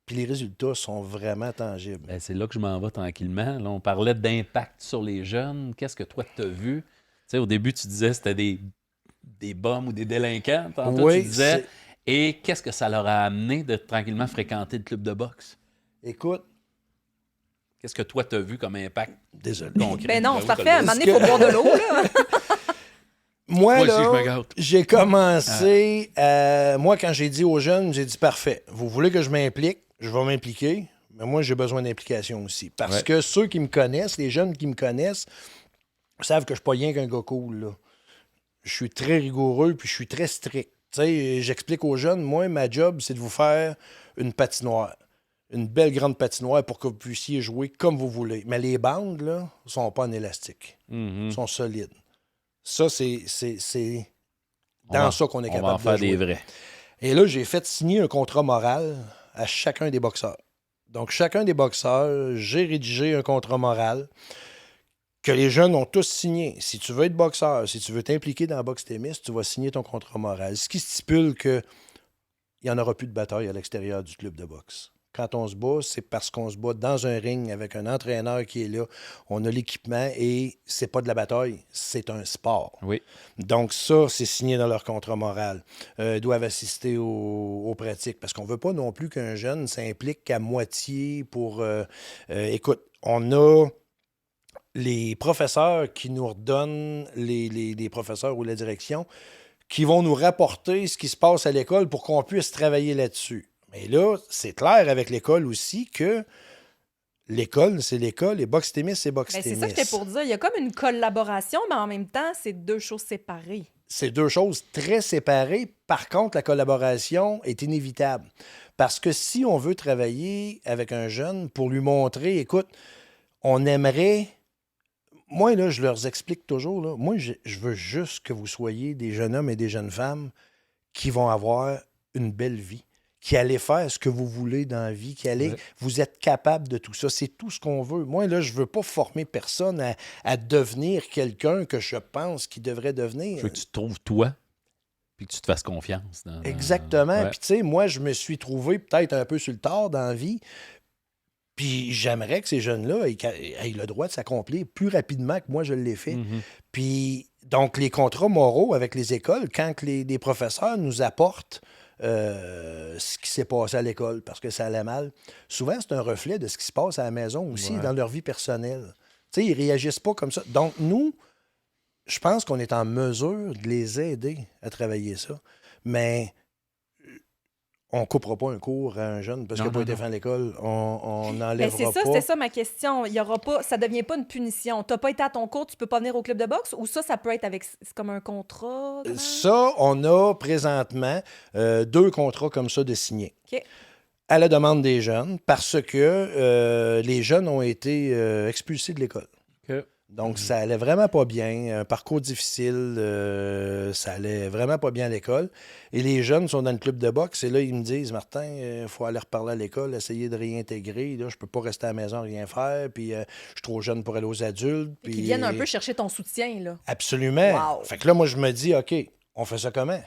Speaker 3: Puis les résultats sont vraiment tangibles.
Speaker 1: Ben, c'est là que je m'en vais tranquillement. Là, on parlait d'impact sur les jeunes. Qu'est-ce que toi, tu as vu? Tu sais, au début, tu disais que c'était des bums ou des délinquants. Tantôt, tu
Speaker 3: Oui,
Speaker 1: disais. Et qu'est-ce que ça leur a amené de tranquillement fréquenter le club de boxe?
Speaker 3: écoute,
Speaker 1: Qu'est-ce que toi, tu as vu comme impact
Speaker 3: désolé.
Speaker 1: concret?
Speaker 2: Ben non,
Speaker 1: Ben
Speaker 2: c'est
Speaker 1: oui,
Speaker 2: parfait.
Speaker 1: t'as
Speaker 2: À un
Speaker 1: le
Speaker 2: moment
Speaker 1: droit.
Speaker 2: donné, il faut boire de l'eau, là.
Speaker 3: Moi,
Speaker 1: Moi aussi,
Speaker 3: là,
Speaker 1: je me gâte.
Speaker 3: j'ai commencé, moi, quand j'ai dit aux jeunes, j'ai dit, parfait, vous voulez que je m'implique, je vais m'impliquer, mais moi, j'ai besoin d'implication aussi. Parce
Speaker 1: Ouais.
Speaker 3: que ceux qui me connaissent, les jeunes qui me connaissent, savent que je suis pas rien qu'un gars cool, là. Je suis très rigoureux, puis je suis très strict. Tu sais, j'explique aux jeunes, moi, ma job, c'est de vous faire une patinoire. Une belle grande patinoire pour que vous puissiez jouer comme vous voulez. Mais les bandes, là, sont pas en élastique.
Speaker 1: Mhm.
Speaker 3: Sont solides. Ça, c'est
Speaker 1: On
Speaker 3: dans
Speaker 1: va-
Speaker 3: ça qu'on est
Speaker 1: On va en
Speaker 3: capable
Speaker 1: faire
Speaker 3: de jouer.
Speaker 1: des vrais.
Speaker 3: Et là, j'ai fait signer un contrat moral à chacun des boxeurs. Donc, chacun des boxeurs, j'ai rédigé un contrat moral que les jeunes ont tous signé. Si tu veux être boxeur, si tu veux t'impliquer dans la boxe Témis, tu vas signer ton contrat moral. Ce qui stipule qu'il n'y en aura plus de bataille à l'extérieur du club de boxe. Quand on se bat, c'est parce qu'on se bat dans un ring avec un entraîneur qui est là. On a l'équipement et c'est pas de la bataille, c'est un sport.
Speaker 1: Oui.
Speaker 3: Donc ça, c'est signé dans leur contrat moral. Ils doivent assister aux pratiques parce qu'on veut pas non plus qu'un jeune s'implique qu'à moitié pour... écoute, on a les professeurs qui nous redonnent, les professeurs ou la direction, qui vont nous rapporter ce qui se passe à l'école pour qu'on puisse travailler là-dessus. Mais là, c'est clair avec l'école aussi que l'école, c'est l'école et Boxe Témis, c'est Boxe
Speaker 2: Ben, c'est
Speaker 3: Témis.
Speaker 2: ça que j'étais pour dire. Il y a comme une collaboration, mais en même temps, c'est deux choses séparées.
Speaker 3: C'est deux choses très séparées. Par contre, la collaboration est inévitable. Parce que si on veut travailler avec un jeune pour lui montrer, écoute, on aimerait... Moi, là, je leur explique toujours, là, moi, je veux juste que vous soyez des jeunes hommes et des jeunes femmes qui vont avoir une belle vie, qui allez faire ce que vous voulez dans la vie, qui allez...
Speaker 1: Ouais.
Speaker 3: Vous êtes capable de tout ça. C'est tout ce qu'on veut. Moi, là, je veux pas former personne à devenir quelqu'un que je pense qu'il devrait devenir.
Speaker 1: Je veux que tu te trouves toi, puis que tu te fasses confiance.
Speaker 3: Exactement.
Speaker 1: Ouais.
Speaker 3: Puis, tu sais, moi, je me suis trouvé peut-être un peu sur le tard dans la vie. Puis, j'aimerais que ces jeunes-là aient le droit de s'accomplir plus rapidement que moi, je l'ai fait.
Speaker 1: Mhm.
Speaker 3: Puis, donc, les contrats moraux avec les écoles, quand que les professeurs nous apportent ce qui s'est passé à l'école parce que ça allait mal, souvent, c'est un reflet de ce qui se passe à la maison aussi,
Speaker 1: Ouais.
Speaker 3: dans leur vie personnelle. Tu sais, ils réagissent pas comme ça. Donc, nous, je pense qu'on est en mesure de les aider à travailler ça. Mais on ne coupera pas un cours à un jeune parce qu'il n'a pas été fait à l'école. On
Speaker 2: Mais
Speaker 3: n'enlèvera
Speaker 2: c'est ça,
Speaker 3: pas.
Speaker 2: c'était ça ma question. Il y aura pas, ça devient pas une punition. Tu n'as pas été à ton cours, tu peux pas venir au club de boxe ou ça peut être avec. C'est comme un contrat? Comment?
Speaker 3: Ça, on a présentement 2 contrats comme ça de signés.
Speaker 2: OK.
Speaker 3: À la demande des jeunes parce que les jeunes ont été expulsés de l'école.
Speaker 1: OK.
Speaker 3: Donc, ça allait vraiment pas bien. Un parcours difficile. Ça allait vraiment pas bien à l'école. Et les jeunes sont dans le club de boxe. Et là, ils me disent, Martin, il faut aller reparler à l'école, essayer de réintégrer. Là, je peux pas rester à la maison, rien faire. Puis, je suis trop jeune pour aller aux adultes.
Speaker 2: Puis
Speaker 3: Puis,
Speaker 2: qu'ils viennent un peu chercher ton soutien, là.
Speaker 3: Absolument.
Speaker 2: Wow.
Speaker 3: Fait que là, moi, je me dis, OK, on fait ça comment?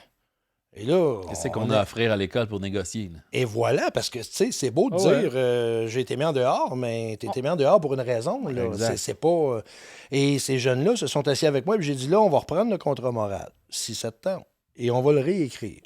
Speaker 3: Et là,
Speaker 1: Qu'est-ce qu'on a à offrir à l'école pour négocier? Là?
Speaker 3: Et voilà, parce que, tu sais, c'est beau de
Speaker 1: Ah ouais.
Speaker 3: dire j'ai été mis en dehors, mais tu été mis en dehors pour une raison. Là.
Speaker 1: Exact.
Speaker 3: C'est pas... Et ces jeunes-là se sont assis avec moi et j'ai dit, là, on va reprendre le contrat moral, si ça te tente, et on va le réécrire.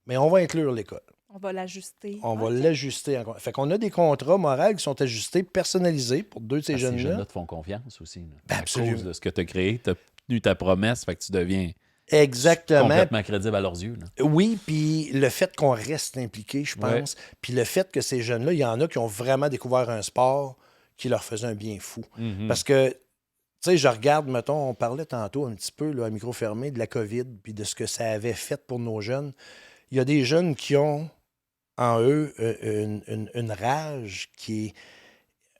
Speaker 3: Mais on va inclure l'école.
Speaker 2: On va l'ajuster.
Speaker 3: On va
Speaker 2: OK.
Speaker 3: l'ajuster encore. Fait qu'on a des contrats moraux qui sont ajustés, personnalisés pour 2 de ces
Speaker 1: Parce que ces
Speaker 3: jeunes-là.
Speaker 1: jeunes-là te font confiance aussi. Là.
Speaker 3: Ben,
Speaker 1: À
Speaker 3: absolument.
Speaker 1: cause de ce que tu as créé, tu as tenu ta promesse, fait que tu deviens
Speaker 3: Exactement.
Speaker 1: complètement crédible à leurs yeux. Là.
Speaker 3: Oui, puis le fait qu'on reste impliqué, je pense, puis le fait que ces jeunes-là, il y en a qui ont vraiment découvert un sport qui leur faisait un bien fou.
Speaker 1: Mhm.
Speaker 3: Parce que, tu sais, je regarde, mettons, on parlait tantôt un petit peu, là, à micro fermé, de la COVID, puis de ce que ça avait fait pour nos jeunes. Il y a des jeunes qui ont en eux une rage qui est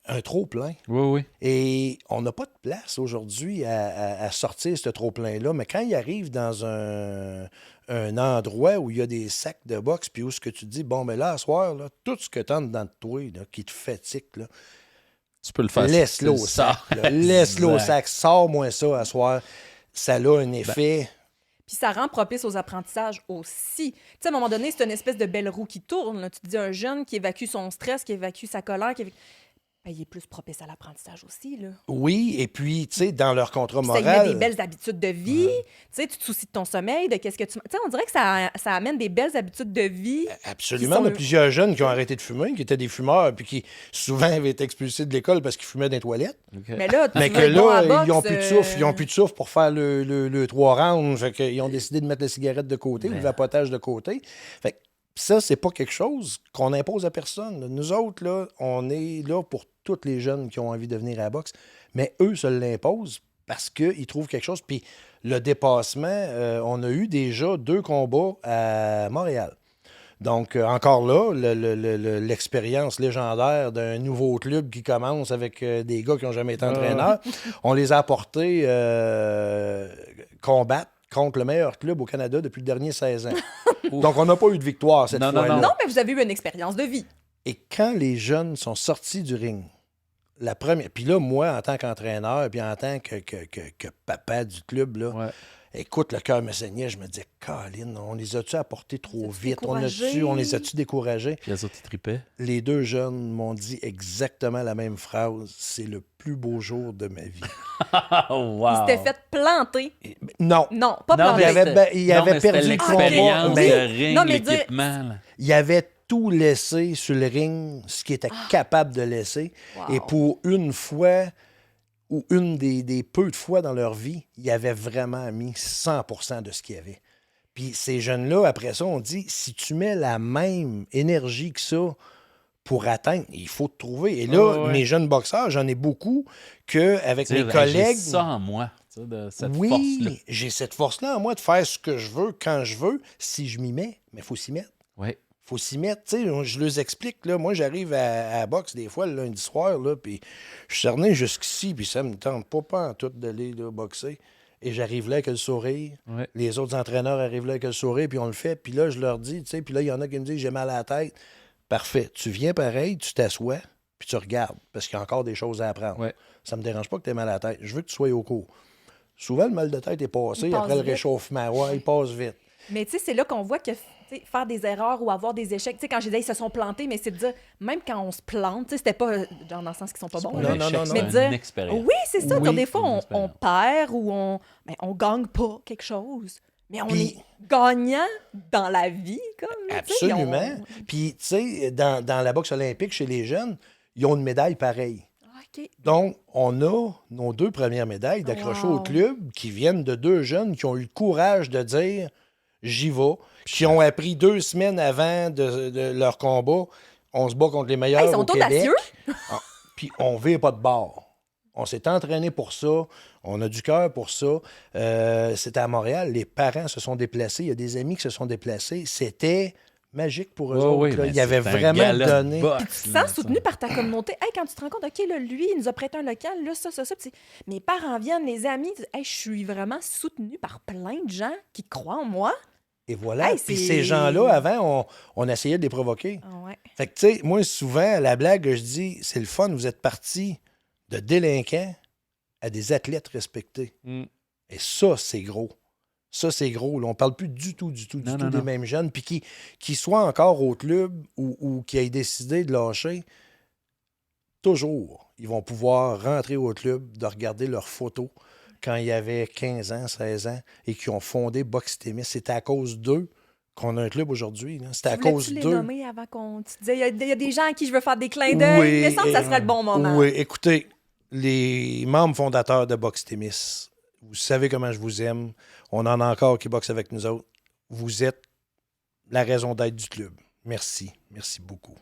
Speaker 3: un trop-plein.
Speaker 1: Oui, oui.
Speaker 3: Et on n'a pas de place aujourd'hui à sortir ce trop-plein-là. Mais quand ils arrivent dans un endroit où il y a des sacs de boxe, puis où ce que tu te dis, bon, mais là, à soir, là, tout ce que tu as dedans de toi, là, qui te fatigue, là,
Speaker 1: Tu peux le faire.
Speaker 3: laisse-le au
Speaker 1: ça.
Speaker 3: sac. Là. Laisse-le au
Speaker 1: Exact.
Speaker 3: sac. Sors-moi ça à soir. Ça a un effet.
Speaker 2: Puis ça rend propice aux apprentissages aussi. Tu sais, à un moment donné, c'est une espèce de belle roue qui tourne. Là. Tu te dis, un jeune qui évacue son stress, qui évacue sa colère, ben, il est plus propice à l'apprentissage aussi. Là.
Speaker 3: Oui, et puis, tu sais, dans leur contrat
Speaker 2: Puis ça
Speaker 3: moral.
Speaker 2: y met des belles habitudes de vie. Tu sais, tu te soucies de ton sommeil, de qu'est-ce que tu... Tu sais, on dirait que ça amène des belles habitudes de vie.
Speaker 3: Absolument.
Speaker 2: qui sont-
Speaker 3: Il y a plusieurs jeunes qui ont arrêté de fumer, qui étaient des fumeurs, puis qui souvent avaient été expulsés de l'école parce qu'ils fumaient dans les toilettes.
Speaker 1: OK.
Speaker 2: Mais là, tu
Speaker 3: Mais
Speaker 2: veux
Speaker 3: que
Speaker 2: être bon à
Speaker 3: là, ils n'ont
Speaker 2: boxe,
Speaker 3: plus de souffle. Ils n'ont plus de souffle pour faire le 3 rounds. Fait qu'ils ont décidé de mettre la cigarette de côté ou le vapotage de côté. Fait que ça, c'est pas quelque chose qu'on impose à personne. Là. Nous autres, là, on est là pour tous les jeunes qui ont envie de venir à la boxe. Mais eux se l'imposent parce qu'ils trouvent quelque chose. Puis le dépassement, on a eu déjà 2 combats à Montréal. Donc, encore là, l'expérience légendaire d'un nouveau club qui commence avec des gars qui n'ont jamais été entraîneurs, on les a apportés combattre contre le meilleur club au Canada depuis le dernier 16 ans. Donc, on n'a pas eu de victoire cette
Speaker 1: Non, non,
Speaker 3: fois-là.
Speaker 2: Non, mais vous avez eu une expérience de vie.
Speaker 3: Et quand les jeunes sont sortis du ring, la première... Puis là, moi, en tant qu'entraîneur, puis en tant que papa du club, là,
Speaker 1: Ouais.
Speaker 3: écoute, le cœur me saignait. Je me disais, Colin, on les a-tu apportés trop
Speaker 2: as-tu
Speaker 3: vite?
Speaker 2: découragés?
Speaker 3: On les a-tu découragés?
Speaker 1: Puis les autres, ils tripaient.
Speaker 3: Les 2 jeunes m'ont dit exactement la même phrase. C'est le plus beau jour de ma vie.
Speaker 1: Oh, wow.
Speaker 2: Il s'était fait planter.
Speaker 3: Non.
Speaker 2: Non, pas
Speaker 1: Non,
Speaker 2: planter.
Speaker 3: il avait
Speaker 1: mais c'était
Speaker 3: perdu le
Speaker 1: l'expérience
Speaker 3: combat,
Speaker 1: de
Speaker 3: mais-
Speaker 1: ring,
Speaker 2: Non, mais dire-
Speaker 1: l'équipement. là.
Speaker 3: Il avait tout laissé sur le ring, ce qu'il était capable de laisser.
Speaker 2: Wow.
Speaker 3: Et pour une fois, ou une des peu de fois dans leur vie, il avait vraiment mis 100% de ce qu'il y avait. Puis ces jeunes-là, après ça, on dit, si tu mets la même énergie que ça pour atteindre, il faut te trouver. Et là,
Speaker 1: Ouais.
Speaker 3: mes jeunes boxeurs, j'en ai beaucoup qu'avec mes
Speaker 1: Dire,
Speaker 3: collègues...
Speaker 1: J'ai ça en moi, tu sais, de cette
Speaker 3: oui,
Speaker 1: force-là.
Speaker 3: j'ai cette force-là en moi de faire ce que je veux, quand je veux, si je m'y mets. Mais il faut s'y mettre.
Speaker 1: Oui.
Speaker 3: Faut s'y mettre. Tu sais, je les explique. Là, moi, j'arrive à la boxe des fois le lundi soir, là, puis je suis cerné jusqu'ici, puis ça me tente pas en tout d'aller là, boxer. Et j'arrive là avec le sourire.
Speaker 1: Ouais.
Speaker 3: Les autres entraîneurs arrivent là avec le sourire, puis on le fait. Puis là, je leur dis, tu sais, puis là, il y en a qui me disent, j'ai mal à la tête. Parfait. Tu viens pareil, tu t'assois, puis tu regardes, parce qu'il y a encore des choses à apprendre.
Speaker 1: Ouais.
Speaker 3: Ça me dérange pas que tu aies mal à la tête. Je veux que tu sois au cours. Souvent, le mal de tête est passé
Speaker 2: Il passe
Speaker 3: après le
Speaker 2: vite.
Speaker 3: réchauffement. Ouais, il passe vite.
Speaker 2: Mais tu sais, c'est là qu'on voit que tu sais, faire des erreurs ou avoir des échecs. Tu sais, quand j'ai dit ils se sont plantés, mais c'est de dire, même quand on se plante, tu sais, c'était pas genre dans le sens qu'ils sont pas bons.
Speaker 1: Un
Speaker 2: là.
Speaker 3: Non,
Speaker 1: échec,
Speaker 3: non, non,
Speaker 1: c'est
Speaker 2: Mais
Speaker 3: non.
Speaker 2: dire,
Speaker 1: une expérience.
Speaker 2: oui, c'est ça.
Speaker 3: Oui.
Speaker 2: Dire, des fois,
Speaker 1: Une
Speaker 2: on
Speaker 1: expérience.
Speaker 2: perd ou on gagne pas quelque chose. Mais on
Speaker 3: Puis-
Speaker 2: est gagnant dans la vie, comme. tu sais,
Speaker 3: Absolument. Puis, tu sais, dans la boxe olympique, chez les jeunes, ils ont une médaille pareille.
Speaker 2: OK.
Speaker 3: Donc, on a nos 2 premières médailles d'accrocher
Speaker 2: Wow.
Speaker 3: au club qui viennent de 2 jeunes qui ont eu le courage de dire j'y vais, qui ont appris 2 semaines avant de leur combat. On se bat contre les meilleurs
Speaker 2: Hey, ils sont
Speaker 3: au Québec.
Speaker 2: audacieux.
Speaker 3: Ah, puis on ne vire pas de bord. On s'est entraîné pour ça. On a du cœur pour ça. C'était à Montréal. Les parents se sont déplacés. Il y a des amis qui se sont déplacés. C'était magique pour eux
Speaker 1: Ouais,
Speaker 3: autres.
Speaker 1: oui,
Speaker 3: là.
Speaker 1: mais
Speaker 3: Ils avaient
Speaker 1: c'est un
Speaker 3: vraiment
Speaker 1: gala de
Speaker 3: donné.
Speaker 1: boxe,
Speaker 2: Puis tu te
Speaker 1: là,
Speaker 2: sens soutenu par ta communauté. Hey, quand tu te rends compte, OK, là, lui, il nous a prêté un local, là, ça. Puis mes parents viennent, les amis, tu dis, hey, je suis vraiment soutenu par plein de gens qui croient en moi.
Speaker 3: Et voilà.
Speaker 2: Hey,
Speaker 3: Puis
Speaker 2: c'est-
Speaker 3: ces gens-là, avant, on essayait de les provoquer.
Speaker 2: Ah ouais.
Speaker 3: Fait que, tu sais, moi, souvent, à la blague, je dis, c'est le fun, vous êtes partis de délinquants à des athlètes respectés.
Speaker 1: Mm.
Speaker 3: Et ça, c'est gros. Ça, c'est gros. Là, on parle plus du tout
Speaker 1: Non,
Speaker 3: des
Speaker 1: non.
Speaker 3: mêmes jeunes. Puis qui soient encore au club ou qui aient décidé de lâcher, toujours, ils vont pouvoir rentrer au club, de regarder leurs photos quand il y avait 15 ans, 16 ans et qui ont fondé Boxe Témis. C'est à cause d'eux qu'on a un club aujourd'hui. Là. C'est à cause
Speaker 2: Voulais-tu les
Speaker 3: d'eux.
Speaker 2: nommer avant qu'on... Tu disais, il y a des gens à qui je veux faire des clins d'œil. Il me semble que ça serait le bon moment.
Speaker 3: Oui, écoutez, les membres fondateurs de Boxe Témis, vous savez comment je vous aime. On en a encore qui boxent avec nous autres. Vous êtes la raison d'être du club. Merci. Merci beaucoup.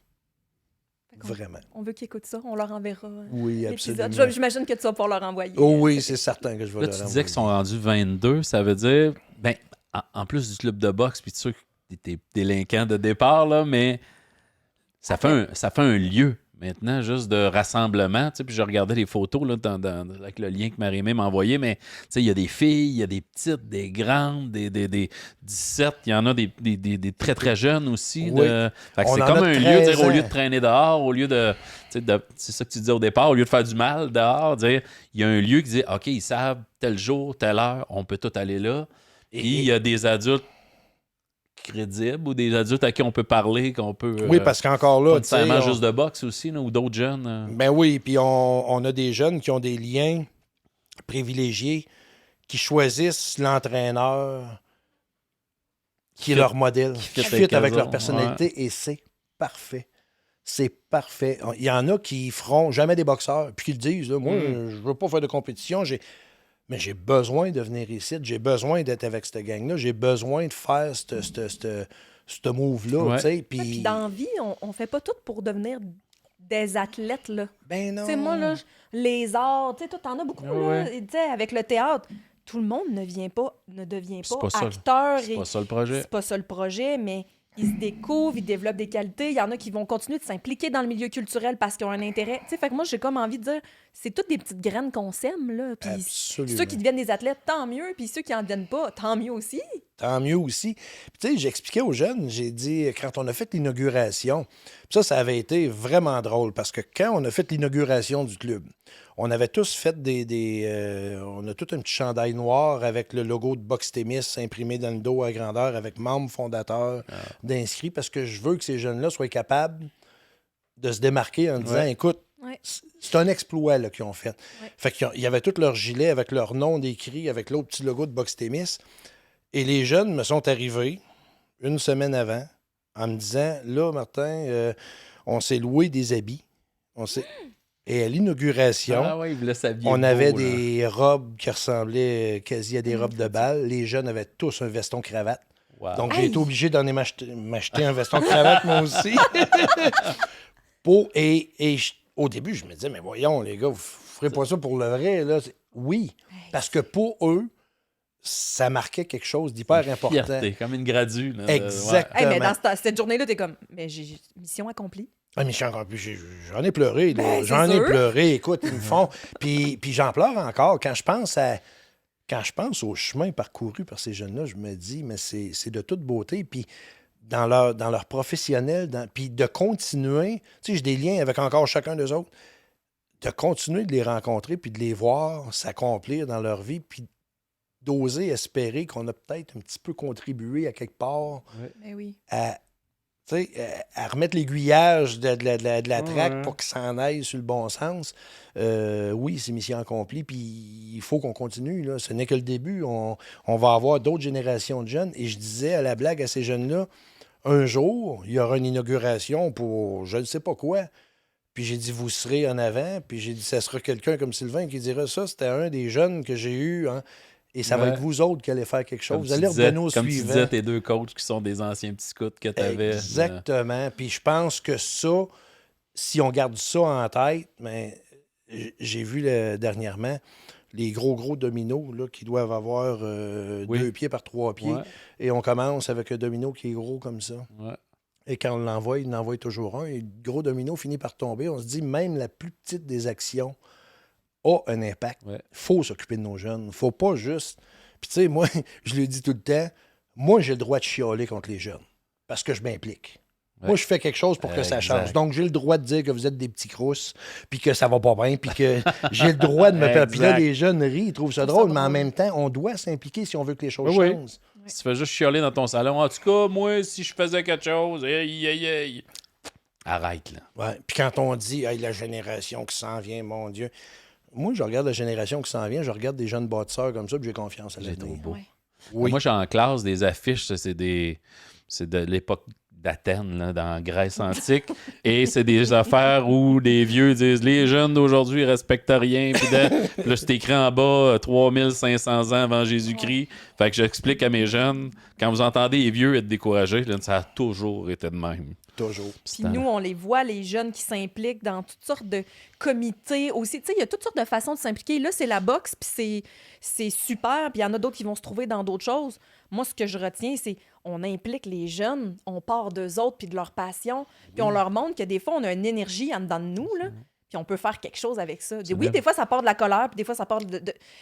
Speaker 3: Vraiment.
Speaker 2: On veut qu'ils écoutent ça. On leur enverra
Speaker 3: Oui,
Speaker 2: l'épisode.
Speaker 3: absolument.
Speaker 2: J'imagine que tu vas pouvoir leur envoyer.
Speaker 3: Oh oui, c'est certain que je vais
Speaker 1: Là,
Speaker 3: leur
Speaker 1: tu disais qu'ils sont
Speaker 3: envoyer.
Speaker 1: rendus 22. Ça veut dire, ben, en plus du club de boxe, puis tu sais que t'es délinquant de départ, là, mais ça fait un lieu. maintenant, juste de rassemblement. Tu sais, puis je regardais les photos là, avec le lien que Marie-Mé m'a envoyé, mais tu sais, il y a des filles, il y a des petites, des grandes, des 17, il y en a des très, très jeunes aussi.
Speaker 3: Oui.
Speaker 1: Fait que
Speaker 3: On
Speaker 1: c'est
Speaker 3: en
Speaker 1: comme
Speaker 3: a
Speaker 1: un
Speaker 3: 13
Speaker 1: lieu, dire, au lieu
Speaker 3: ans.
Speaker 1: de traîner dehors, au lieu de, tu sais, c'est ça que tu disais au départ, au lieu de faire du mal dehors, dire, il y a un lieu qui dit, OK, ils savent tel jour, telle heure, on peut tout aller là. Puis il y a des adultes crédibles ou des adultes à qui on peut parler, qu'on peut...
Speaker 3: Oui, parce qu'encore
Speaker 1: pas
Speaker 3: là, tu sais,
Speaker 1: nécessairement juste de boxe aussi, là, ou d'autres jeunes.
Speaker 3: ben oui, puis on a des jeunes qui ont des liens privilégiés, qui choisissent l'entraîneur qui est leur modèle, qui
Speaker 1: fit
Speaker 3: fit avec
Speaker 1: eux
Speaker 3: leur
Speaker 1: autres,
Speaker 3: personnalité, et c'est parfait. C'est parfait. Il y en a qui feront jamais des boxeurs, puis qui le disent, là, moi, je veux pas faire de compétition, mais j'ai besoin de venir ici, j'ai besoin d'être avec cette gang-là, j'ai besoin de faire ce move-là,
Speaker 1: Ouais.
Speaker 3: tu sais,
Speaker 2: Puis
Speaker 3: puis...
Speaker 2: dans la vie, on fait pas tout pour devenir des athlètes, là.
Speaker 3: Ben non.
Speaker 2: Tu sais, moi, là, les arts, tu sais, toi, t'en as beaucoup, là.
Speaker 1: Ouais.
Speaker 2: Tu sais, avec le théâtre, tout le monde ne devient
Speaker 1: C'est
Speaker 2: pas
Speaker 1: pas ça.
Speaker 2: acteur.
Speaker 1: C'est pas ça le projet.
Speaker 2: C'est pas ça le projet, mais ils se découvrent, ils développent des qualités. Il y en a qui vont continuer de s'impliquer dans le milieu culturel parce qu'ils ont un intérêt. Tu sais, fait que moi, j'ai comme envie de dire, c'est toutes des petites graines qu'on sème, là. Puis
Speaker 3: Absolument.
Speaker 2: ceux qui deviennent des athlètes, tant mieux. Puis ceux qui en deviennent pas, tant mieux aussi.
Speaker 3: Tant mieux aussi. Puis, tu sais, j'expliquais aux jeunes, j'ai dit, quand on a fait l'inauguration, puis ça avait été vraiment drôle parce que quand on a fait l'inauguration du club, on avait tous fait on a tout un petit chandail noir avec le logo de Box Témis imprimé dans le dos à grandeur avec membres fondateurs d'inscrits parce que je veux que ces jeunes-là soient capables de se démarquer en disant, écoute,
Speaker 2: Ouais.
Speaker 3: c'est un exploit là, qu'ils ont fait.
Speaker 2: Ouais.
Speaker 3: Fait qu'il y avait tous leurs gilets avec leur nom décrit, avec l'autre petit logo de Box Témis. Et les jeunes me sont arrivés une semaine avant en me disant, là, Martin, on s'est loué des habits. Et à l'inauguration,
Speaker 1: Ah ouais, ils voulaient s'habiller
Speaker 3: on
Speaker 1: beau,
Speaker 3: avait
Speaker 1: là.
Speaker 3: des robes qui ressemblaient quasi à des robes de bal. Les jeunes avaient tous un veston cravate.
Speaker 1: Wow.
Speaker 3: Donc, j'ai été obligé d'en m'acheter un veston cravate, moi aussi. Au début, je me disais, mais voyons, les gars, vous ferez pas ça pour le vrai. Là. Oui, parce que pour eux, ça marquait quelque chose d'hyper important.
Speaker 1: Fierté, comme une gradue. Là,
Speaker 3: Exactement.
Speaker 2: Hey, mais dans cette journée-là, t'es comme, mais j'ai mission accomplie.
Speaker 3: Ah, mais j'en ai pleuré. là.
Speaker 2: Ben,
Speaker 3: J'en
Speaker 2: c'est
Speaker 3: ai
Speaker 2: sûr.
Speaker 3: pleuré. Écoute, ils me font. Puis j'en pleure encore. Quand je pense au chemin parcouru par ces jeunes-là, je me dis, mais c'est de toute beauté. Puis dans leur professionnel, puis de continuer. Tu sais, j'ai des liens avec encore chacun d'eux autres. De continuer de les rencontrer, puis de les voir s'accomplir dans leur vie, puis d'oser espérer qu'on a peut-être un petit peu contribué à quelque part
Speaker 2: Ben oui.
Speaker 3: à remettre l'aiguillage de la traque
Speaker 1: Ouais.
Speaker 3: pour qu'il s'en aille sur le bon sens. Oui, c'est mission accomplie, puis il faut qu'on continue. Là. Ce n'est que le début. On va avoir d'autres générations de jeunes. Et je disais à la blague à ces jeunes-là, un jour, il y aura une inauguration pour je ne sais pas quoi. Puis j'ai dit, vous serez en avant. Puis j'ai dit, ça sera quelqu'un comme Sylvain qui dira ça. C'était un des jeunes que j'ai eu. Hein, et ça va
Speaker 1: Ouais.
Speaker 3: être vous autres qui allez faire quelque chose.
Speaker 1: Comme
Speaker 3: Vous allez revenir au
Speaker 1: comme tu
Speaker 3: suivant.
Speaker 1: disais, tes deux coachs qui sont des anciens petits scouts que tu avais.
Speaker 3: Exactement. Puis je pense que ça, si on garde ça en tête, mais j'ai vu dernièrement les gros dominos là, qui doivent avoir 2 pieds par 3 pieds.
Speaker 1: Ouais.
Speaker 3: Et on commence avec un domino qui est gros comme ça.
Speaker 1: Ouais.
Speaker 3: Et quand on l'envoie, il en envoie toujours un. Et le gros domino finit par tomber. On se dit, même la plus petite des actions a un impact. Il
Speaker 1: Ouais.
Speaker 3: faut s'occuper de nos jeunes. Il ne faut pas juste... Puis tu sais, moi, je le dis tout le temps, moi, j'ai le droit de chialer contre les jeunes parce que je m'implique.
Speaker 1: Ouais.
Speaker 3: Moi, je fais quelque chose pour que ça
Speaker 1: Exact.
Speaker 3: change. Donc, j'ai le droit de dire que vous êtes des petits crousses, puis que ça va pas bien, puis que j'ai le droit de me faire. Puis là,
Speaker 1: Exact.
Speaker 3: les jeunes rient, ils trouvent ça
Speaker 2: Je trouve
Speaker 3: drôle,
Speaker 2: ça
Speaker 3: mais en
Speaker 2: drôle.
Speaker 3: même temps, on doit s'impliquer si on veut que les choses
Speaker 1: Oui, oui.
Speaker 3: changent.
Speaker 1: Si tu fais juste chialer dans ton salon, en tout cas, moi, si je faisais quelque chose, hey. Arrête, là.
Speaker 3: Ouais. Puis quand on dit, hey, la génération qui s'en vient, mon Dieu. Moi, je regarde la génération qui s'en vient, je regarde des jeunes bâtisseurs comme ça, puis j'ai confiance à
Speaker 1: J'ai trop
Speaker 3: l'avenir.
Speaker 1: beau.
Speaker 2: Ouais.
Speaker 3: Oui.
Speaker 1: Moi, j'ai en classe des affiches, ça, c'est de l'époque d'Athènes, là, dans la Grèce antique. Et c'est des affaires où des vieux disent les jeunes d'aujourd'hui ne respectent rien. Puis là, c'est écrit en bas 3500 ans avant Jésus-Christ. Fait que j'explique à mes jeunes, quand vous entendez les vieux être découragés, là, ça a toujours été de même.
Speaker 3: Toujours.
Speaker 2: Puis nous, on les voit, les jeunes qui s'impliquent dans toutes sortes de comités aussi. Tu sais, il y a toutes sortes de façons de s'impliquer. Là, c'est la boxe, puis c'est super. Puis il y en a d'autres qui vont se trouver dans d'autres choses. Moi, ce que je retiens, c'est on implique les jeunes, on part d'eux autres puis de leur passion, puis on leur montre que des fois, on a une énergie en dedans de nous, là, puis on peut faire quelque chose avec ça. Oui, des fois, ça part de la colère, puis des fois, ça part de...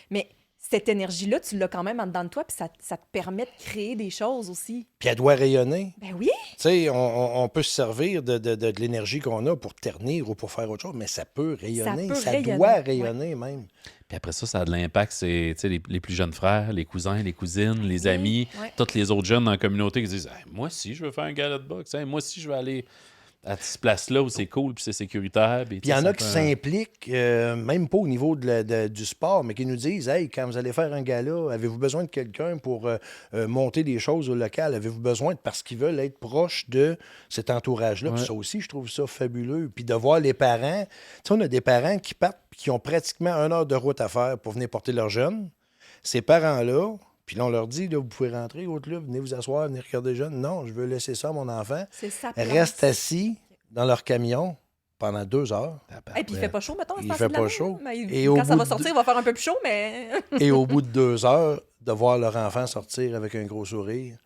Speaker 2: Mais cette énergie-là, tu l'as quand même en dedans de toi, puis ça te permet de créer des choses aussi.
Speaker 3: Puis elle doit rayonner.
Speaker 2: Ben oui!
Speaker 3: Tu sais, on peut se servir de l'énergie qu'on a pour ternir ou pour faire autre chose, mais ça peut rayonner. Ça doit rayonner même.
Speaker 1: Puis après ça a de l'impact. C'est les plus jeunes frères, les cousins, les cousines, les amis, tous les autres jeunes dans la communauté qui disent hey, moi aussi, je veux faire un gala de boxe. Hey, moi aussi, je veux aller à cette place-là où c'est cool puis c'est sécuritaire. Puis
Speaker 3: il y en a qui s'impliquent, même pas au niveau du sport, mais qui nous disent hey, quand vous allez faire un gala, avez-vous besoin de quelqu'un pour monter des choses au local? Avez-vous besoin parce qu'ils veulent être proches de cet entourage-là? Puis ça aussi, je trouve ça fabuleux. Puis de voir les parents. Tu sais, on a des parents qui partent qui ont pratiquement 1 heure de route à faire pour venir porter leurs jeunes. Ces parents-là, puis là, on leur dit, là, vous pouvez rentrer au club, venez vous asseoir, venez regarder les jeunes. Non, je veux laisser ça à mon enfant.
Speaker 2: C'est ça.
Speaker 3: Reste assis dans leur camion pendant 2 heures.
Speaker 2: Et puis il fait pas chaud, mettons.
Speaker 3: Il fait pas chaud.
Speaker 2: Et quand ça va sortir, il va faire un peu plus chaud, mais...
Speaker 3: Et au bout de 2 heures, de voir leur enfant sortir avec un gros sourire,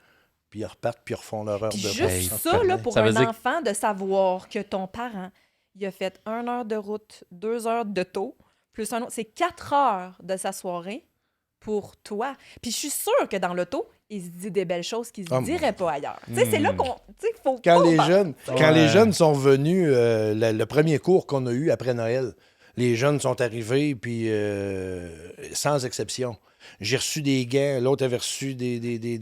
Speaker 3: puis ils repartent, puis ils refont leur heure
Speaker 2: puis
Speaker 3: de
Speaker 2: juste ça, là, pour un enfant, de savoir que ton parent, il a fait 1 heure de route, 2 heures de taux, plus un autre. C'est 4 heures de sa soirée pour toi. Puis je suis sûre que dans l'auto, il se dit des belles choses qu'il ne se dirait pas ailleurs. Tu sais, c'est là qu'on... Tu sais, faut
Speaker 3: quand les jeunes sont venus, le premier cours qu'on a eu après Noël, les jeunes sont arrivés, puis sans exception. J'ai reçu des gants, l'autre avait reçu des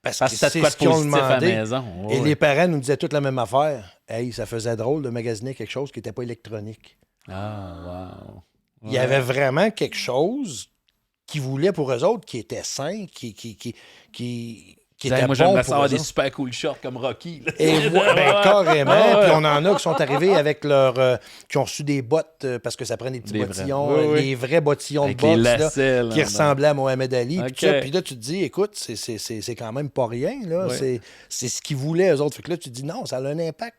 Speaker 3: parce que c'est ce qu'ils ont demandé. Et les parents nous disaient toutes la même affaire. Hey, ça faisait drôle de magasiner quelque chose qui n'était pas électronique.
Speaker 1: Ah, wow.
Speaker 3: Il y avait vraiment quelque chose qu'ils voulaient pour eux autres qui était sain, qui était
Speaker 1: moi, j'aimerais
Speaker 3: bon
Speaker 1: avoir des super cool shorts comme Rocky. Là.
Speaker 3: Et carrément. Puis on en a qui sont arrivés avec leur... qui ont reçu des bottes parce que ça prend des petits bottillons, les vrais bottillons
Speaker 1: avec
Speaker 3: de boxe
Speaker 1: lacets,
Speaker 3: qui ressemblaient à Mohamed Ali.
Speaker 1: Okay.
Speaker 3: Puis là, tu te dis, écoute, c'est quand même pas rien. Là. C'est ce qu'ils voulaient, eux autres. Fait que là, tu te dis, non, ça a un impact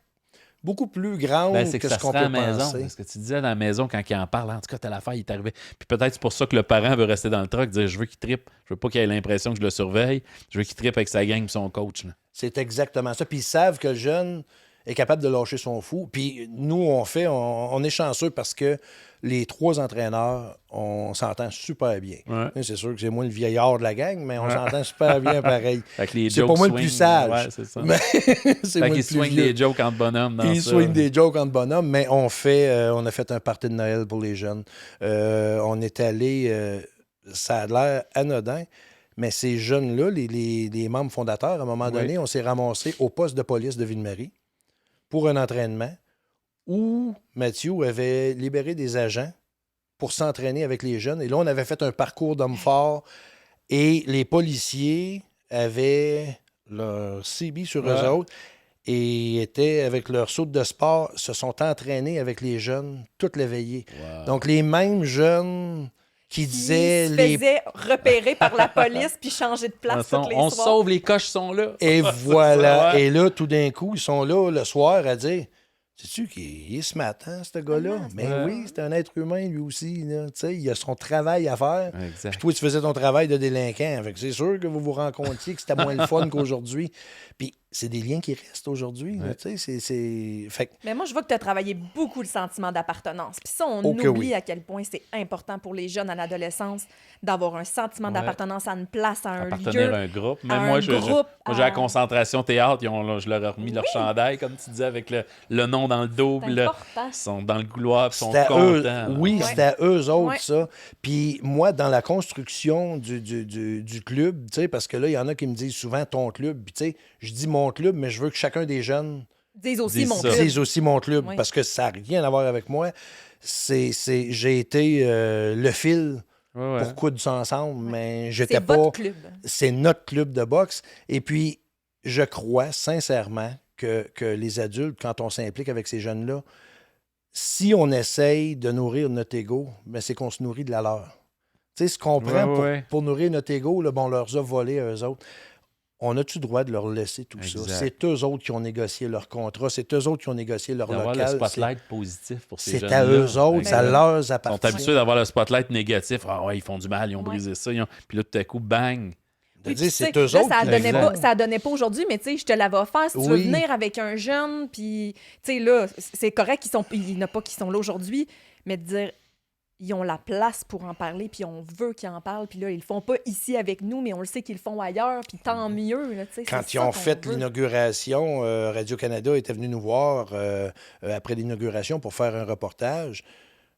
Speaker 3: beaucoup plus grand
Speaker 1: que
Speaker 3: ce qu'on peut penser.
Speaker 1: Parce que tu disais dans la maison, quand il en parle, en tout cas, telle affaire, il est arrivé. Puis peut-être c'est pour ça que le parent veut rester dans le truck, dire je veux qu'il trippe, je veux pas qu'il ait l'impression que je le surveille, je veux qu'il trippe avec sa gang et son coach. Là.
Speaker 3: C'est exactement ça. Puis ils savent que le jeune est capable de lâcher son fou. Puis nous, on est chanceux parce que les 3 entraîneurs, on s'entend super bien.
Speaker 1: Ouais.
Speaker 3: C'est sûr que c'est moi le vieillard de la gang, mais on s'entend super bien pareil.
Speaker 1: C'est
Speaker 3: pas moi le plus sage.
Speaker 1: Ouais, c'est ça.
Speaker 3: Mais c'est moi le plus
Speaker 1: swing des jokes entre bonhommes.
Speaker 3: Il swing des jokes entre bonhommes, mais on a fait un party de Noël pour les jeunes. On est allé, ça a l'air anodin, mais ces jeunes-là, les membres fondateurs, à un moment donné, on s'est ramassés au poste de police de Ville-Marie pour un entraînement où Mathieu avait libéré des agents pour s'entraîner avec les jeunes. Et là, on avait fait un parcours d'hommes forts et les policiers avaient leur CB sur eux autres et étaient avec leur saut de sport, se sont entraînés avec les jeunes toute la veillée. Wow. Donc, les mêmes jeunes qui disaient...
Speaker 2: se faisaient repérer par la police puis changer de place toutes les soirs.
Speaker 1: On sauve, les coches sont là.
Speaker 3: Et voilà. Et là, tout d'un coup, ils sont là le soir à dire... Sais-tu qu'il est smart, hein, ce gars-là? Mais oui, c'est un être humain, lui aussi. Là. Il a son travail à faire. Puis toi, tu faisais ton travail de délinquant. Fait que c'est sûr que vous vous rencontriez, que c'était moins le fun qu'aujourd'hui. Puis c'est des liens qui restent aujourd'hui. Fait...
Speaker 2: Mais moi, je vois que tu as travaillé beaucoup le sentiment d'appartenance. Puis ça, on oublie à quel point c'est important pour les jeunes à l'adolescence d'avoir un sentiment d'appartenance à une place, à un lieu.
Speaker 1: Appartenir à un groupe. Même moi, j'ai la concentration théâtre. Je leur ai remis leur chandail, comme tu disais, avec le nom dans le dos. Ils sont dans le couloir, ils sont contents.
Speaker 3: C'était à eux autres, ça. Puis moi, dans la construction du club, parce que là, il y en a qui me disent souvent ton club. Puis je dis mon club, mais je veux que chacun des jeunes
Speaker 2: disent aussi
Speaker 3: mon club. Parce que ça n'a rien à voir avec moi. J'ai été le fil pour coudre ça ensemble, mais j'étais pas...
Speaker 2: C'est votre club.
Speaker 3: C'est notre club de boxe. Et puis, je crois sincèrement que les adultes, quand on s'implique avec ces jeunes-là, si on essaye de nourrir notre ego, ben c'est qu'on se nourrit de la leur. Tu sais, ce qu'on prend pour nourrir notre ego, là, on leur a volé à eux autres. On a-tu le droit de leur laisser tout ça? C'est eux autres qui ont négocié leur contrat, c'est eux autres qui ont négocié leur local.
Speaker 1: D'avoir le spotlight positif pour ces jeunes-là.
Speaker 3: C'est à eux autres, ça leur appartient.
Speaker 1: Ils sont habitués d'avoir le spotlight négatif. Ah ouais, ils font du mal, ils ont brisé ça. Puis là, tout à coup, bang!
Speaker 3: De
Speaker 2: Oui,
Speaker 3: dire,
Speaker 2: puis,
Speaker 3: c'est
Speaker 2: tu
Speaker 3: eux
Speaker 2: sais, là,
Speaker 3: autres qui
Speaker 1: Exact.
Speaker 2: ça donnait pas aujourd'hui, mais tu sais, je te l'avais offert. Si tu veux
Speaker 3: Oui.
Speaker 2: venir avec un jeune, puis tu sais, là, c'est correct il n'y en a pas qui sont là aujourd'hui, mais de dire, ils ont la place pour en parler, puis on veut qu'ils en parlent, puis là, ils le font pas ici avec nous, mais on le sait qu'ils le font ailleurs, puis tant mieux, là, tu sais.
Speaker 3: Quand
Speaker 2: c'est
Speaker 3: ils
Speaker 2: ça
Speaker 3: ont
Speaker 2: qu'on
Speaker 3: fait
Speaker 2: veut.
Speaker 3: l'inauguration, Radio-Canada était venu nous voir après l'inauguration pour faire un reportage.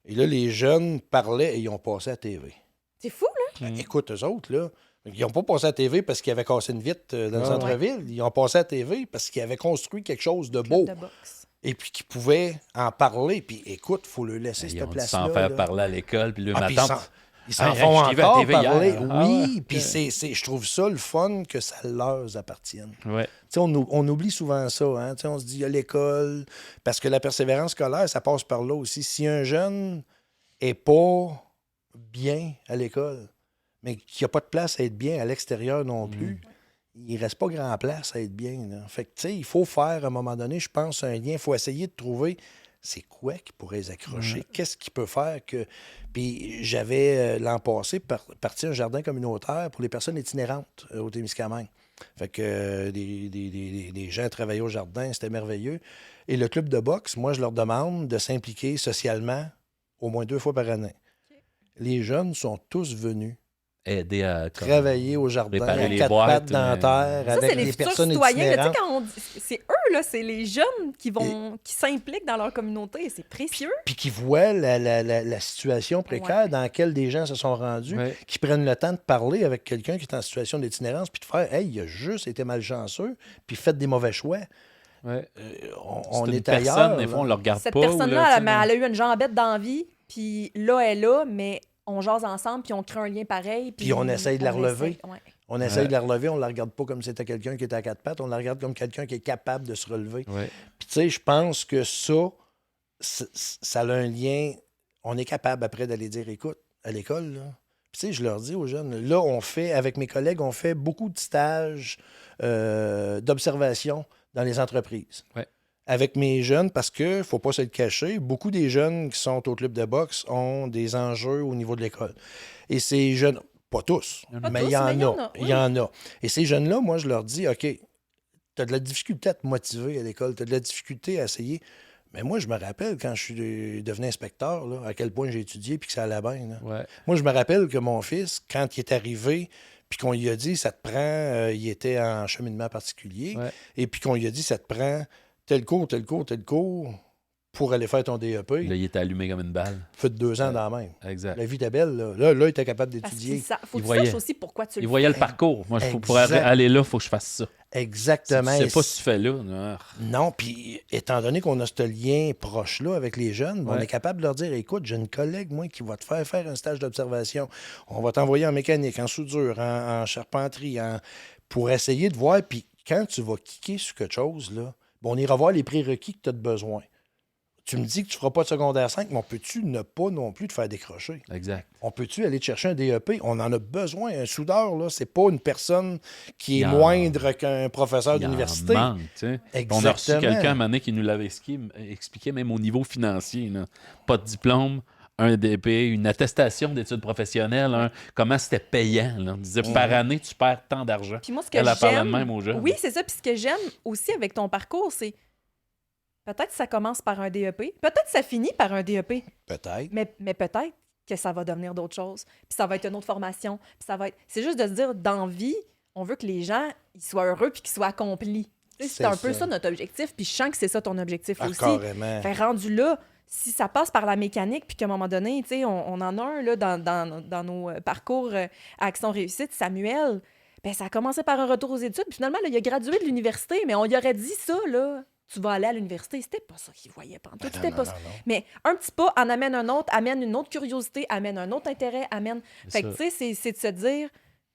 Speaker 3: Et là, les jeunes parlaient et ils ont passé à la TV.
Speaker 2: C'est fou, là.
Speaker 3: Écoute, eux autres, là, ils n'ont pas passé à la TV parce qu'ils avaient cassé une vitre dans le
Speaker 1: Ah,
Speaker 3: centre-ville. Ils ont passé à la TV parce qu'ils avaient construit quelque chose de beau
Speaker 2: Club de boxe.
Speaker 3: et puis qu'ils pouvaient en parler. Puis écoute, il faut le laisser,
Speaker 1: Ils
Speaker 3: cette
Speaker 1: ont dû
Speaker 3: place-là.
Speaker 1: s'en faire
Speaker 3: là.
Speaker 1: parler à l'école, puis là,
Speaker 3: Ah,
Speaker 1: ma
Speaker 3: puis
Speaker 1: tante...
Speaker 3: ils s'en
Speaker 1: Hey,
Speaker 3: font
Speaker 1: je t'ai vu à
Speaker 3: encore
Speaker 1: TV hier.
Speaker 3: parler.
Speaker 1: Ah
Speaker 3: Oui,
Speaker 1: ouais.
Speaker 3: puis je trouve ça le fun que ça leur appartienne.
Speaker 1: Ouais.
Speaker 3: Tu sais, on oublie souvent ça. Hein? Tu sais, on se dit, il y a l'école. Parce que la persévérance scolaire, ça passe par là aussi. Si un jeune est pas bien à l'école, mais qu'il n'y a pas de place à être bien à l'extérieur non plus, il reste pas grand place à être bien. Là. Fait que, tu sais, il faut faire, à un moment donné, je pense, un lien. Il faut essayer de trouver c'est quoi qui pourrait les accrocher. Qu'est-ce qui peut faire que... Puis j'avais, l'an passé, parti un jardin communautaire pour les personnes itinérantes au Témiscamingue. Fait que des gens travaillaient au jardin, c'était merveilleux. Et le club de boxe, moi, je leur demande de s'impliquer socialement au moins 2 fois par année. Les jeunes sont tous venus
Speaker 1: Aider à...
Speaker 3: travailler au jardin,
Speaker 1: réparer
Speaker 3: à
Speaker 1: les
Speaker 3: 4
Speaker 1: boîtes,
Speaker 3: pattes dentaires,
Speaker 2: Ça,
Speaker 3: avec
Speaker 2: c'est les
Speaker 3: des
Speaker 2: futurs
Speaker 3: personnes
Speaker 2: citoyens. Là, tu sais,
Speaker 3: itinérantes.
Speaker 2: quand on dit- c'est eux, là, c'est les jeunes qui s'impliquent dans leur communauté. C'est précieux.
Speaker 3: Puis qui voient la situation précaire dans laquelle des gens se sont rendus,
Speaker 1: Ouais.
Speaker 3: qui prennent le temps de parler avec quelqu'un qui est en situation d'itinérance, puis de faire « Hey, il a juste été malchanceux, puis faites des mauvais choix.
Speaker 1: Ouais.
Speaker 3: On
Speaker 1: C'est une
Speaker 3: est ailleurs.
Speaker 1: personne, des
Speaker 3: là.
Speaker 1: fois, on le regarde
Speaker 2: Cette
Speaker 1: pas. ou là,
Speaker 2: personne-là,
Speaker 1: tu sais,
Speaker 2: elle a eu une jambette d'envie, puis là, elle est là, mais on jase ensemble, puis on crée un lien pareil.
Speaker 3: Puis on essaye de la relever.
Speaker 2: Ouais.
Speaker 3: On essaye de la relever, on ne la regarde pas comme si c'était quelqu'un qui était à 4 pattes, on la regarde comme quelqu'un qui est capable de se relever.
Speaker 1: Ouais.
Speaker 3: Puis tu sais, je pense que ça a un lien. On est capable après d'aller dire, écoute, à l'école, là. Puis tu sais, je leur dis aux jeunes, là, avec mes collègues, on fait beaucoup de stages d'observation dans les entreprises.
Speaker 1: Ouais.
Speaker 3: Avec mes jeunes, parce que, faut pas se le cacher, beaucoup des jeunes qui sont au club de boxe ont des enjeux au niveau de l'école. Et ces jeunes, pas tous, mais il y en a. Il y en a. Et ces jeunes-là, moi, je leur dis, OK, tu as de la difficulté à te motiver à l'école, tu as de la difficulté à essayer. Mais moi, je me rappelle quand je suis devenu inspecteur, là, à quel point j'ai étudié puis que ça allait bien. Là.
Speaker 1: Ouais.
Speaker 3: Moi, je me rappelle que mon fils, quand il est arrivé, puis qu'on lui a dit, ça te prend, il était en cheminement particulier, et puis qu'on lui a dit, ça te prend tel cours pour aller faire ton DEP.
Speaker 1: Là, il était allumé comme une balle.
Speaker 3: Fait 2 ans dans la même.
Speaker 1: Exact.
Speaker 3: La vie était belle. Là, il était capable d'étudier.
Speaker 2: Il faut que tu
Speaker 1: voyait.
Speaker 2: saches aussi pourquoi tu le
Speaker 1: Il
Speaker 2: fais.
Speaker 1: voyait le parcours. Moi, pour
Speaker 3: Exact.
Speaker 1: aller là, il faut que je fasse ça.
Speaker 3: Exactement.
Speaker 1: Si tu sais pas ce que tu fais là.
Speaker 3: Non, puis étant donné qu'on a ce lien proche-là avec les jeunes, on est capable de leur dire, écoute, j'ai une collègue, moi, qui va te faire un stage d'observation. On va t'envoyer en mécanique, en soudure, en charpenterie, pour essayer de voir. Puis quand tu vas kicker sur quelque chose, là, on ira voir les prérequis que tu as de besoin. Tu me dis que tu ne feras pas de secondaire 5, mais on peut-tu ne pas non plus te faire décrocher?
Speaker 1: Exact.
Speaker 3: On peut-tu aller te chercher un DEP? On en a besoin. Un soudeur, là, c'est pas une personne qui est moindre qu'un professeur d'université.
Speaker 1: Il en manque, tu sais.
Speaker 3: Exactement.
Speaker 1: On a reçu quelqu'un à un moment donné qui nous l'avait expliqué, même au niveau financier. Là. Pas de diplôme, un DEP, une attestation d'études professionnelles, comment c'était payant. Là. On disait, par année, tu perds tant d'argent.
Speaker 2: Puis moi, ce que
Speaker 1: Elle a parlé de
Speaker 2: j'aime...
Speaker 1: même aux jeunes.
Speaker 2: Oui, c'est ça. Puis ce que j'aime aussi avec ton parcours, c'est peut-être que ça commence par un DEP. Peut-être que ça finit par un DEP.
Speaker 3: Peut-être.
Speaker 2: Mais peut-être que ça va devenir d'autres choses. Puis ça va être une autre formation. Puis ça va être... C'est juste de se dire, dans la vie, on veut que les gens ils soient heureux puis qu'ils soient accomplis. Tu sais, c'est un peu ça notre objectif. Puis je sens que c'est ça ton objectif aussi.
Speaker 3: Carrément.
Speaker 2: Fait rendu là, si ça passe par la mécanique, puis qu'à un moment donné, tu sais, on en a un là, dans nos parcours Action Réussite, Samuel, ben ça a commencé par un retour aux études, puis finalement, là, il a gradué de l'université, mais on lui aurait dit ça, là, tu vas aller à l'université. C'était pas ça qu'il voyait pas. C'était pas ça.
Speaker 3: Non.
Speaker 2: Mais un petit pas en amène un autre, amène une autre curiosité, amène un autre intérêt, amène... Fait que, tu sais, c'est de se dire,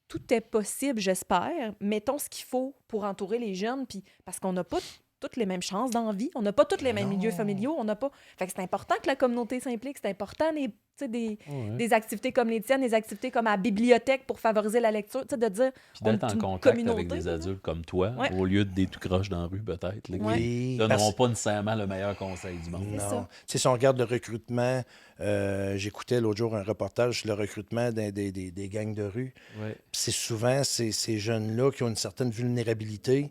Speaker 2: tout est possible, j'espère. Mettons ce qu'il faut pour entourer les jeunes, puis parce qu'on n'a pas toutes les mêmes chances dans la vie, on n'a pas tous les mêmes milieux familiaux, on n'a pas... Fait que c'est important que la communauté s'implique, c'est important sais, des activités comme les tiennes, des activités comme à la bibliothèque pour favoriser la lecture, tu sais, de dire...
Speaker 1: Puis d'être en contact avec des adultes comme toi, au lieu des tout croches dans la rue, peut-être, là, qui ne donneront pas nécessairement le meilleur conseil du monde.
Speaker 3: Non. Tu sais, si on regarde le recrutement, j'écoutais l'autre jour un reportage sur le recrutement des gangs de rue.
Speaker 1: Ouais.
Speaker 3: Puis c'est souvent ces jeunes-là qui ont une certaine vulnérabilité.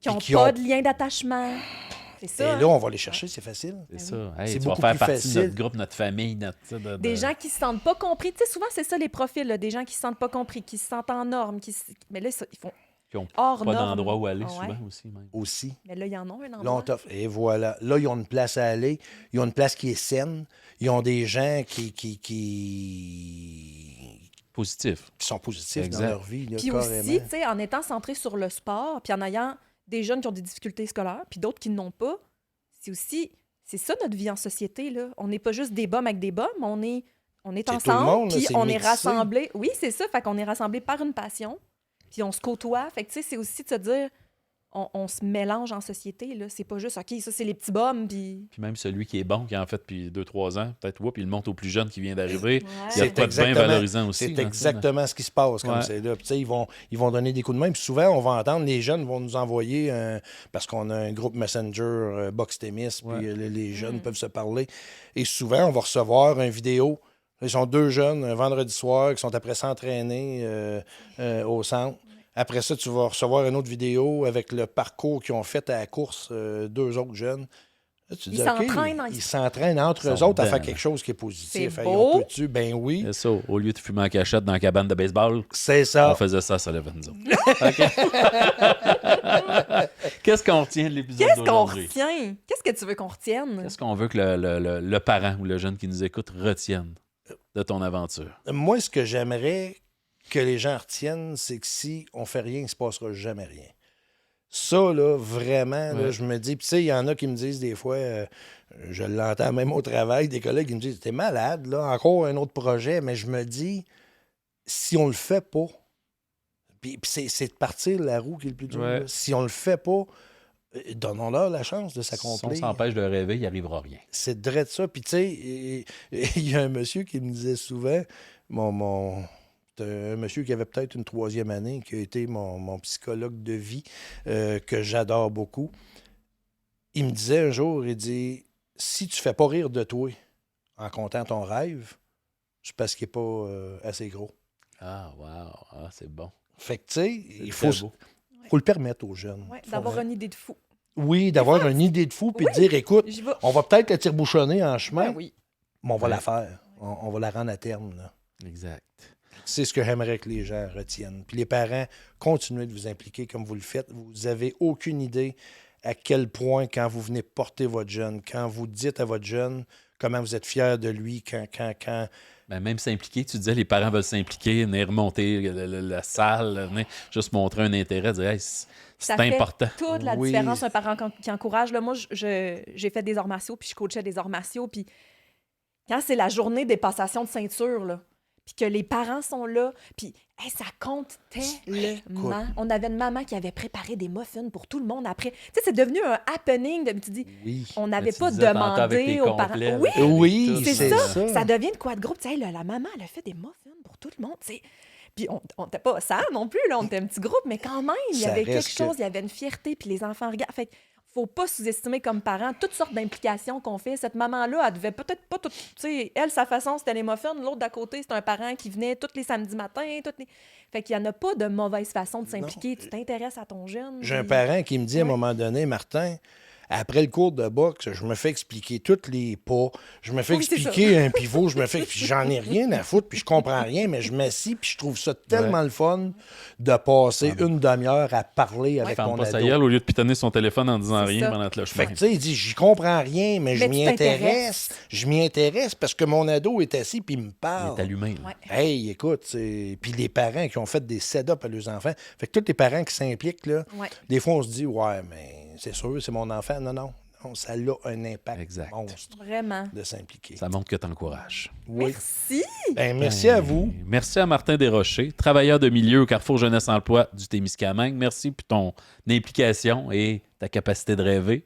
Speaker 2: Qui n'ont pas de lien d'attachement. C'est ça.
Speaker 3: Et là, on va les chercher, c'est facile.
Speaker 1: C'est ça. Hey,
Speaker 3: C'est
Speaker 1: tu vas
Speaker 3: beaucoup
Speaker 1: faire
Speaker 3: plus
Speaker 1: partie
Speaker 3: facile.
Speaker 1: de notre groupe, notre famille,
Speaker 2: Des gens qui se sentent pas compris. Tu sais, souvent, c'est ça les profils, là, des gens qui se sentent pas compris, qui se sentent en norme. Mais là, ils font
Speaker 1: qui n'ont
Speaker 2: hors
Speaker 1: pas
Speaker 2: norme.
Speaker 1: d'endroit où aller souvent aussi. Même.
Speaker 3: Aussi.
Speaker 2: Mais là, il y en a un endroit.
Speaker 3: Là, on t'offre. Et voilà. Là, ils ont une place à aller. Ils ont une place qui est saine. Ils ont des gens qui
Speaker 1: Positif.
Speaker 3: sont positifs
Speaker 1: Exact.
Speaker 3: dans leur vie. Là,
Speaker 2: Puis
Speaker 3: carrément.
Speaker 2: aussi, tu sais, en étant centré sur le sport, puis en ayant des jeunes qui ont des difficultés scolaires, puis d'autres qui n'ont pas, c'est ça notre vie en société, là. On n'est pas juste des bums avec des bums, on est
Speaker 3: tout le
Speaker 2: ensemble,
Speaker 3: monde, là,
Speaker 2: puis
Speaker 3: c'est
Speaker 2: on est
Speaker 3: métissé.
Speaker 2: rassemblés. Oui, c'est ça, fait qu'on est rassemblés par une passion, puis on se côtoie. Fait que, tu sais, c'est aussi de se dire, on se mélange en société, là. C'est pas juste, OK, ça, c'est les petits bums, puis...
Speaker 1: Puis même celui qui est bon, qui en fait depuis 2-3 ans, peut-être, puis il le monte au plus jeune qui vient d'arriver. Il y a
Speaker 3: C'est
Speaker 1: pas de bien
Speaker 3: exactement-
Speaker 1: valorisant aussi.
Speaker 3: C'est
Speaker 1: dans ça,
Speaker 3: exactement ce qui se passe comme
Speaker 1: Ouais.
Speaker 3: c'est là. Puis, tu sais, ils vont donner des coups de main. Puis souvent, on va entendre, les jeunes vont nous envoyer, parce qu'on a un groupe Messenger, Box Témis, puis
Speaker 1: Ouais.
Speaker 3: les jeunes peuvent se parler. Et souvent, on va recevoir une vidéo. Ils sont deux jeunes, un vendredi soir, qui sont après s'entraîner au centre. Après ça, tu vas recevoir une autre vidéo avec le parcours qu'ils ont fait à la course, deux autres jeunes. Là, tu te
Speaker 2: Ils
Speaker 3: dis, OK,
Speaker 2: s'entraînent
Speaker 3: ils s'entraînent entre
Speaker 1: Ils
Speaker 3: eux
Speaker 1: sont
Speaker 3: autres à faire
Speaker 1: dedans.
Speaker 3: quelque chose qui est positif.
Speaker 2: C'est
Speaker 3: Hey,
Speaker 2: beau.
Speaker 3: on peut-tu? Ben oui.
Speaker 1: C'est ça. Au lieu de fumer en cachette dans la cabane de baseball,
Speaker 3: C'est ça.
Speaker 1: on faisait ça le Venzo. Qu'est-ce qu'on retient de l'épisode
Speaker 2: Qu'est-ce qu'on
Speaker 1: d'aujourd'hui?
Speaker 2: retient? Qu'est-ce que tu veux qu'on retienne?
Speaker 1: Qu'est-ce qu'on veut que le parent ou le jeune qui nous écoute retienne de ton aventure?
Speaker 3: Moi, ce que j'aimerais que les gens retiennent, c'est que si on fait rien, il ne se passera jamais rien. Ça, là, vraiment, là,
Speaker 1: Ouais.
Speaker 3: je me dis... Puis, tu sais, il y en a qui me disent des fois, je l'entends même au travail, des collègues qui me disent, t'es malade, là, encore un autre projet. Mais je me dis, si on le fait pas, puis c'est de partir la roue qui est le plus dur.
Speaker 1: Ouais.
Speaker 3: là. Si on le fait pas, donnons-leur la chance de
Speaker 1: Si on
Speaker 3: s'accomplir.
Speaker 1: s'empêche de rêver, il n'y arrivera rien.
Speaker 3: C'est de ça. Puis, tu sais, il y a un monsieur qui me disait souvent, c'est un monsieur qui avait peut-être une 3e année, qui a été mon psychologue de vie, que j'adore beaucoup. Il me disait un jour, il dit, si tu fais pas rire de toi en comptant ton rêve, c'est parce qu'il n'est pas assez gros.
Speaker 1: Ah, wow. Ah, c'est bon.
Speaker 3: Fait que, tu sais,
Speaker 1: C'est
Speaker 3: il
Speaker 1: très
Speaker 3: faut
Speaker 1: beau.
Speaker 3: le permettre aux jeunes.
Speaker 2: Ouais,
Speaker 3: Faut
Speaker 2: d'avoir
Speaker 3: vraiment-
Speaker 2: une idée de fou.
Speaker 3: Oui, d'avoir une idée de fou, puis de
Speaker 2: Oui.
Speaker 3: dire, écoute,
Speaker 2: J'y vais.
Speaker 3: on va peut-être la tire-bouchonner en chemin,
Speaker 2: Ben oui.
Speaker 3: mais on va
Speaker 1: Ouais.
Speaker 3: la faire. On va la rendre à terme, là.
Speaker 1: Exact.
Speaker 3: C'est ce que j'aimerais que les gens retiennent. Puis les parents, continuez de vous impliquer comme vous le faites. Vous n'avez aucune idée à quel point, quand vous venez porter votre jeune, quand vous dites à votre jeune comment vous êtes fier de lui, quand...
Speaker 1: Ben, même s'impliquer, tu disais, les parents veulent s'impliquer, venir remonter la salle, venir juste montrer un intérêt, dire, hey, c'est
Speaker 2: Ça fait
Speaker 1: important.
Speaker 2: toute la
Speaker 3: Oui.
Speaker 2: différence, un parent qui encourage. Là, moi, j'ai fait des arts martiaux, puis je coachais des arts martiaux, puis quand c'est la journée des passations de ceinture, là, puis que les parents sont là, puis hey, ça compte tellement. On avait une maman qui avait préparé des muffins pour tout le monde après. Tu sais, c'est devenu un happening. Tu dis,
Speaker 3: Oui.
Speaker 2: on n'avait
Speaker 1: Tu
Speaker 2: pas
Speaker 1: disais tantôt avec
Speaker 2: demandé
Speaker 1: tes
Speaker 2: aux parents.
Speaker 1: complets,
Speaker 2: Oui,
Speaker 1: avec
Speaker 3: Oui,
Speaker 1: tout,
Speaker 2: c'est
Speaker 3: c'est
Speaker 2: ça.
Speaker 3: ça.
Speaker 2: Ça devient de quoi de groupe. Tu sais, la maman, elle a fait des muffins pour tout le monde. Tu sais. Puis on n'était pas ça non plus, là, on était un petit groupe, mais quand même, il y
Speaker 3: Ça
Speaker 2: avait quelque
Speaker 3: reste que-
Speaker 2: chose, il y avait une fierté, puis les enfants regardent. Fait faut pas sous-estimer comme parents toutes sortes d'implications qu'on fait. Cette maman-là, elle devait peut-être pas tout. Tu sais, elle, sa façon, c'était les muffins. L'autre d'à côté, c'est un parent qui venait tous les samedis matins. Fait qu'il n'y en a pas de mauvaise façon de s'impliquer. Tu t'intéresses à ton jeune.
Speaker 3: J'ai un
Speaker 2: puis-
Speaker 3: parent qui me dit à un
Speaker 2: Ouais.
Speaker 3: moment donné, Martin, après le cours de boxe, je me fais expliquer tous les pas, je me fais
Speaker 2: Oui, c'est
Speaker 3: expliquer un pivot, puis j'en ai rien à foutre, puis je comprends rien, mais je m'assis, puis je trouve ça tellement le fun de passer une demi-heure à parler avec
Speaker 1: Ferme
Speaker 3: mon
Speaker 1: pas sa
Speaker 3: ado.
Speaker 1: gueule au lieu de pitonner son téléphone en disant
Speaker 2: C'est
Speaker 1: rien
Speaker 2: ça.
Speaker 1: pendant tout le
Speaker 3: Fait
Speaker 1: chemin.
Speaker 3: que, tu sais, il dit, j'y comprends rien, mais je
Speaker 2: Mais tu
Speaker 3: m'y
Speaker 2: t'intéresses.
Speaker 3: intéresse. Je m'y intéresse parce que mon ado est assis puis il me
Speaker 1: Il
Speaker 3: parle.
Speaker 1: est allumé. là.
Speaker 2: Ouais.
Speaker 3: Hey, écoute, puis les parents qui ont fait des set-up à leurs enfants. Fait que tous les parents qui s'impliquent, là,
Speaker 2: Ouais.
Speaker 3: des fois, on se dit, ouais, mais c'est sûr, c'est mon enfant. Non, non. Non, ça a un impact
Speaker 1: Exact.
Speaker 3: monstre
Speaker 2: Vraiment.
Speaker 3: de s'impliquer.
Speaker 1: Ça montre que tu encourages.
Speaker 3: Oui.
Speaker 2: Merci.
Speaker 3: Ben, merci à vous.
Speaker 1: Merci à Martin Desrochers, travailleur de milieu au Carrefour Jeunesse Emploi du Témiscamingue. Merci pour ton implication et ta capacité de rêver.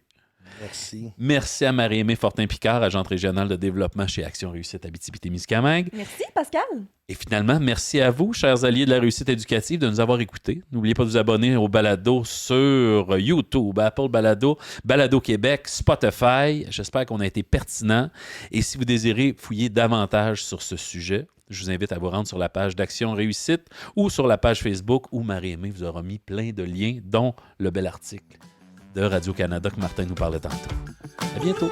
Speaker 3: Merci.
Speaker 1: Merci à Marie-Aimée Fortin-Picard, agente régionale de développement chez Action Réussite Abitibi-Témiscamingue.
Speaker 2: Merci, Pascal.
Speaker 1: Et finalement, merci à vous, chers alliés de la réussite éducative, de nous avoir écoutés. N'oubliez pas de vous abonner au balado sur YouTube, Apple Balado, Balado Québec, Spotify. J'espère qu'on a été pertinent. Et si vous désirez fouiller davantage sur ce sujet, je vous invite à vous rendre sur la page d'Action Réussite ou sur la page Facebook où Marie-Aimée vous aura mis plein de liens, dont le bel article de Radio-Canada que Martin nous parlait tantôt. À bientôt!